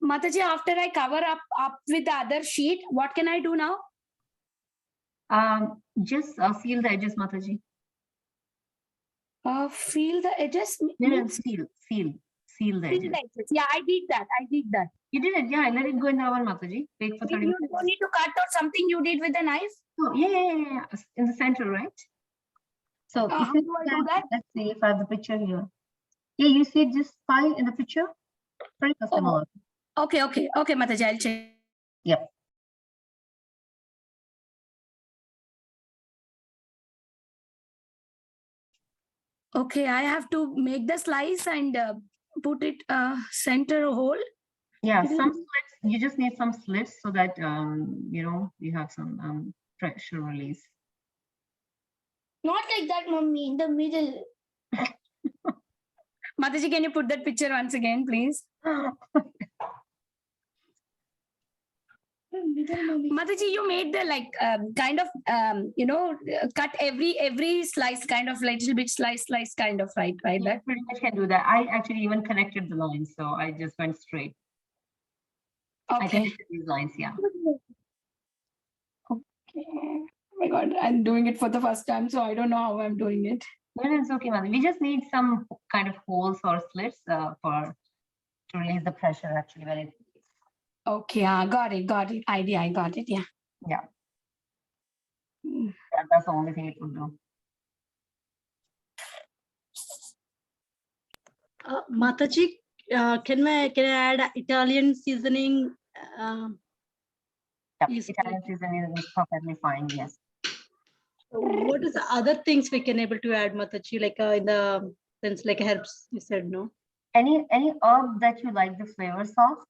Mataji, after I cover up with the other sheet, what can I do now? Just seal the edges, Mataji. Feel the edges? No, seal the edges. Yeah, I did that. You did it, yeah. Let it go in the oven, Mataji. Wait for 30 minutes. You don't need to cut or something you did with a knife? Oh, yeah. In the center, right? So how do I do that? Let's see if I have the picture here. Yeah, you see this pie in the picture? Very similar. Okay, Mataji, I'll check. Yep. Okay, I have to make the slice and put it center hole. Yeah, some slits. You just need some slits so that you have some pressure release. Not like that, mommy. In the middle. Mataji, can you put that picture once again, please? Mataji, you made the cut every slice, kind of like little bit slice kind of, right? Yeah, pretty much can do that. I actually even connected the lines, so I just went straight. Okay. I connected these lines, yeah. Okay. Oh my God, I'm doing it for the first time, so I don't know how I'm doing it. No, it's okay, Mother. We just need some kind of holes or slits to release the pressure actually when it. Okay, got it. Idea, I got it. Yeah. Yeah. That's the only thing it would do. Mataji, can I add Italian seasoning? Italian seasoning is perfectly fine. Yes. What is the other things we can able to add, Mataji? Like in the sense, like herbs, you said, no? Any herb that you like the flavors of.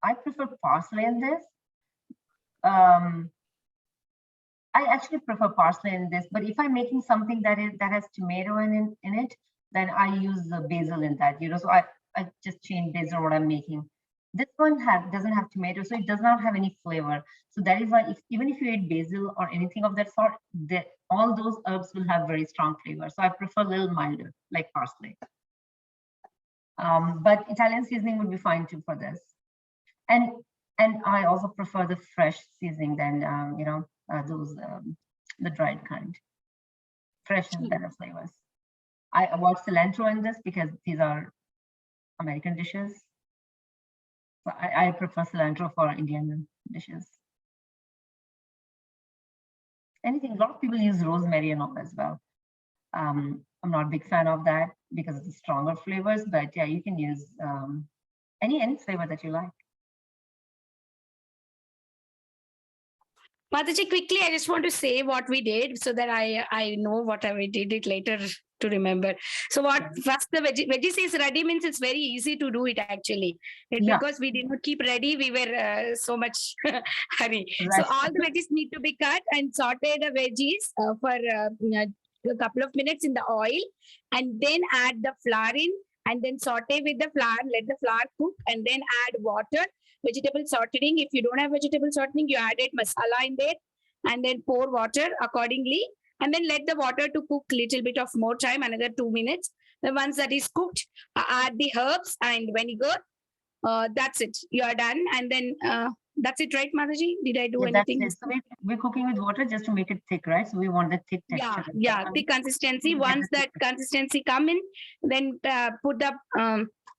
I prefer parsley in this. I actually prefer parsley in this, but if I'm making something that has tomato in it, then I use basil in that. So I just change basil what I'm making. This one doesn't have tomato, so it does not have any flavor. So that is why even if you eat basil or anything of that sort, all those herbs will have very strong flavor. So I prefer a little milder, like parsley. But Italian seasoning would be fine too for this. And I also prefer the fresh seasoning than the dried kind. Fresh is better flavors. I avoid cilantro in this because these are American dishes. So I prefer cilantro for Indian dishes. A lot of people use rosemary and all as well. I'm not a big fan of that because of the stronger flavors, but yeah, you can use any flavor that you like. Mataji, quickly, I just want to say what we did so that I know what we did it later to remember. So what first the veggies is ready means it's very easy to do it actually. Because we did not keep ready, we were so much hurry. So all the veggies need to be cut and saute the veggies for a couple of minutes in the oil and then add the flour in and then saute with the flour, let the flour cook and then add water. Vegetable sauteing. If you don't have vegetable sauteing, you added masala in there and then pour water accordingly and then let the water to cook little bit of more time, another 2 minutes. Then once that is cooked, add the herbs and vinegar. That's it. You are done. And then that's it, right, Mataji? Did I do anything? So we're cooking with water just to make it thick, right? So we want the thick texture. Yeah, thick consistency. Once that consistency come in, then put the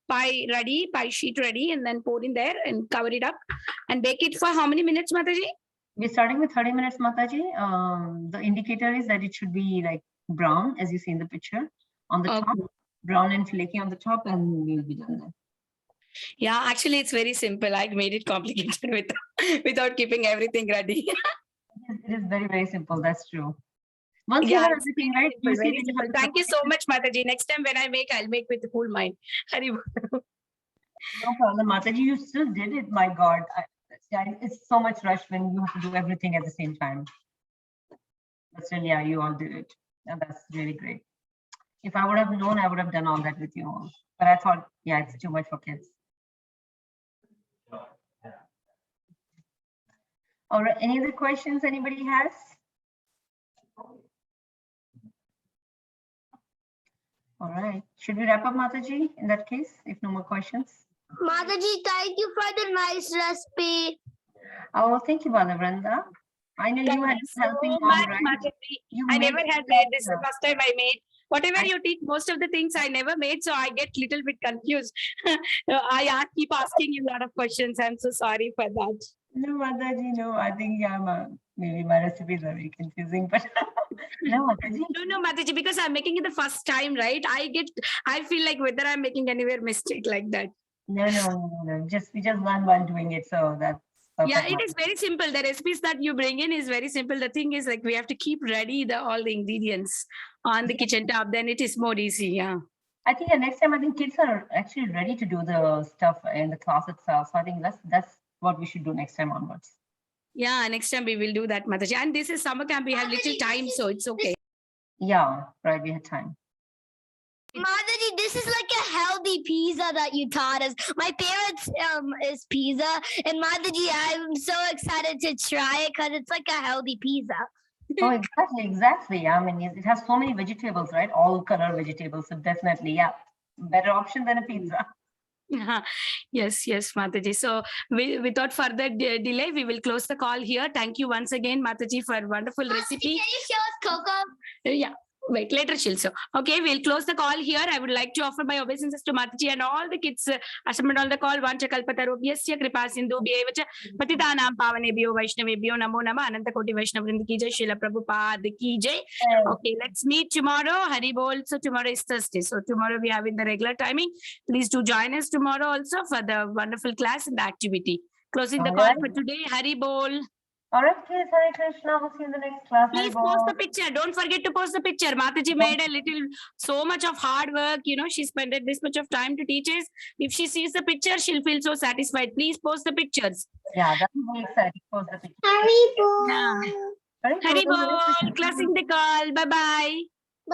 pie sheet ready and then pour in there and cover it up and bake it for how many minutes, Mataji? We're starting with 30 minutes, Mataji. The indicator is that it should be like brown, as you see in the picture, on the top, brown and flaky on the top, and we'll be done then. Yeah, actually, it's very simple. I made it complicated without keeping everything ready. It is very, very simple. That's true. Once you have everything right, you see that thank you so much, Mataji. Next time when I make, I'll make with the full mind. No problem, Mataji. You still did it. My God, it's so much rush when you have to do everything at the same time. But still, yeah, you all did it, and that's really great. If I would have known, I would have done all that with you all. But I thought, yeah, it's too much for kids. All right, any other questions anybody has? All right, should we wrap up, Mataji, in that case, if no more questions? Mataji, thank you for the nice recipe. Oh, thank you, Balavranda. I know you had helping so mom, much, right? Mataji. I never had made this the first time I made. Whatever you teach, most of the things I never made, so I get little bit confused. I keep asking you a lot of questions. I'm so sorry for that. No, Mataji, no. I think maybe my recipes are very confusing, but no, Mataji. No, Mataji, because I'm making it the first time, right? I feel like whether I'm making anywhere mistake like that. No. We just learn while doing it, so that's. Yeah, it is very simple. The recipes that you bring in is very simple. The thing is, like, we have to keep ready all the ingredients on the kitchen top. Then it is more easy. Yeah. I think next time, I think kids are actually ready to do the stuff in the class itself. So I think that's what we should do next time onwards. Yeah, next time we will do that, Mataji. And this is summer camp. We have little time, so it's okay. Yeah, right. We had time. Mataji, this is like a healthy pizza that you taught us. My parents is pizza, and Mataji, I'm so excited to try it because it's like a healthy pizza. Oh, exactly. I mean, it has so many vegetables, right? All color vegetables. So definitely, yeah, better option than a pizza. Yes, Mataji. So without further delay, we will close the call here. Thank you once again, Mataji, for a wonderful recipe. Can you show us Coco? Yeah. Wait, later she'll show. Okay, we'll close the call here. I would like to offer my obeisances to Mataji and all the kids assembled on the call. Vancha kalpatarubhyasya kripa sindhu bhyeva patitanam pavanebhyo vaishnavebhyo namo nama ananta koti vaishnavrind ki jai Srila Prabhupada ki jai. Okay, let's meet tomorrow. Hari bol. So tomorrow is Thursday. So tomorrow we have in the regular timing. Please do join us tomorrow also for the wonderful class and the activity. Closing the call for today. Hari bol. All right, please, Hare Krishna. We'll see you in the next class. Please post the picture. Don't forget to post the picture. Mataji made so much of hard work. You know, she spent this much of time to teach us. If she sees the picture, she'll feel so satisfied. Please post the pictures. Yeah, that's very exciting. Post the picture. Haribo. Haribo. Closing the call. Bye-bye.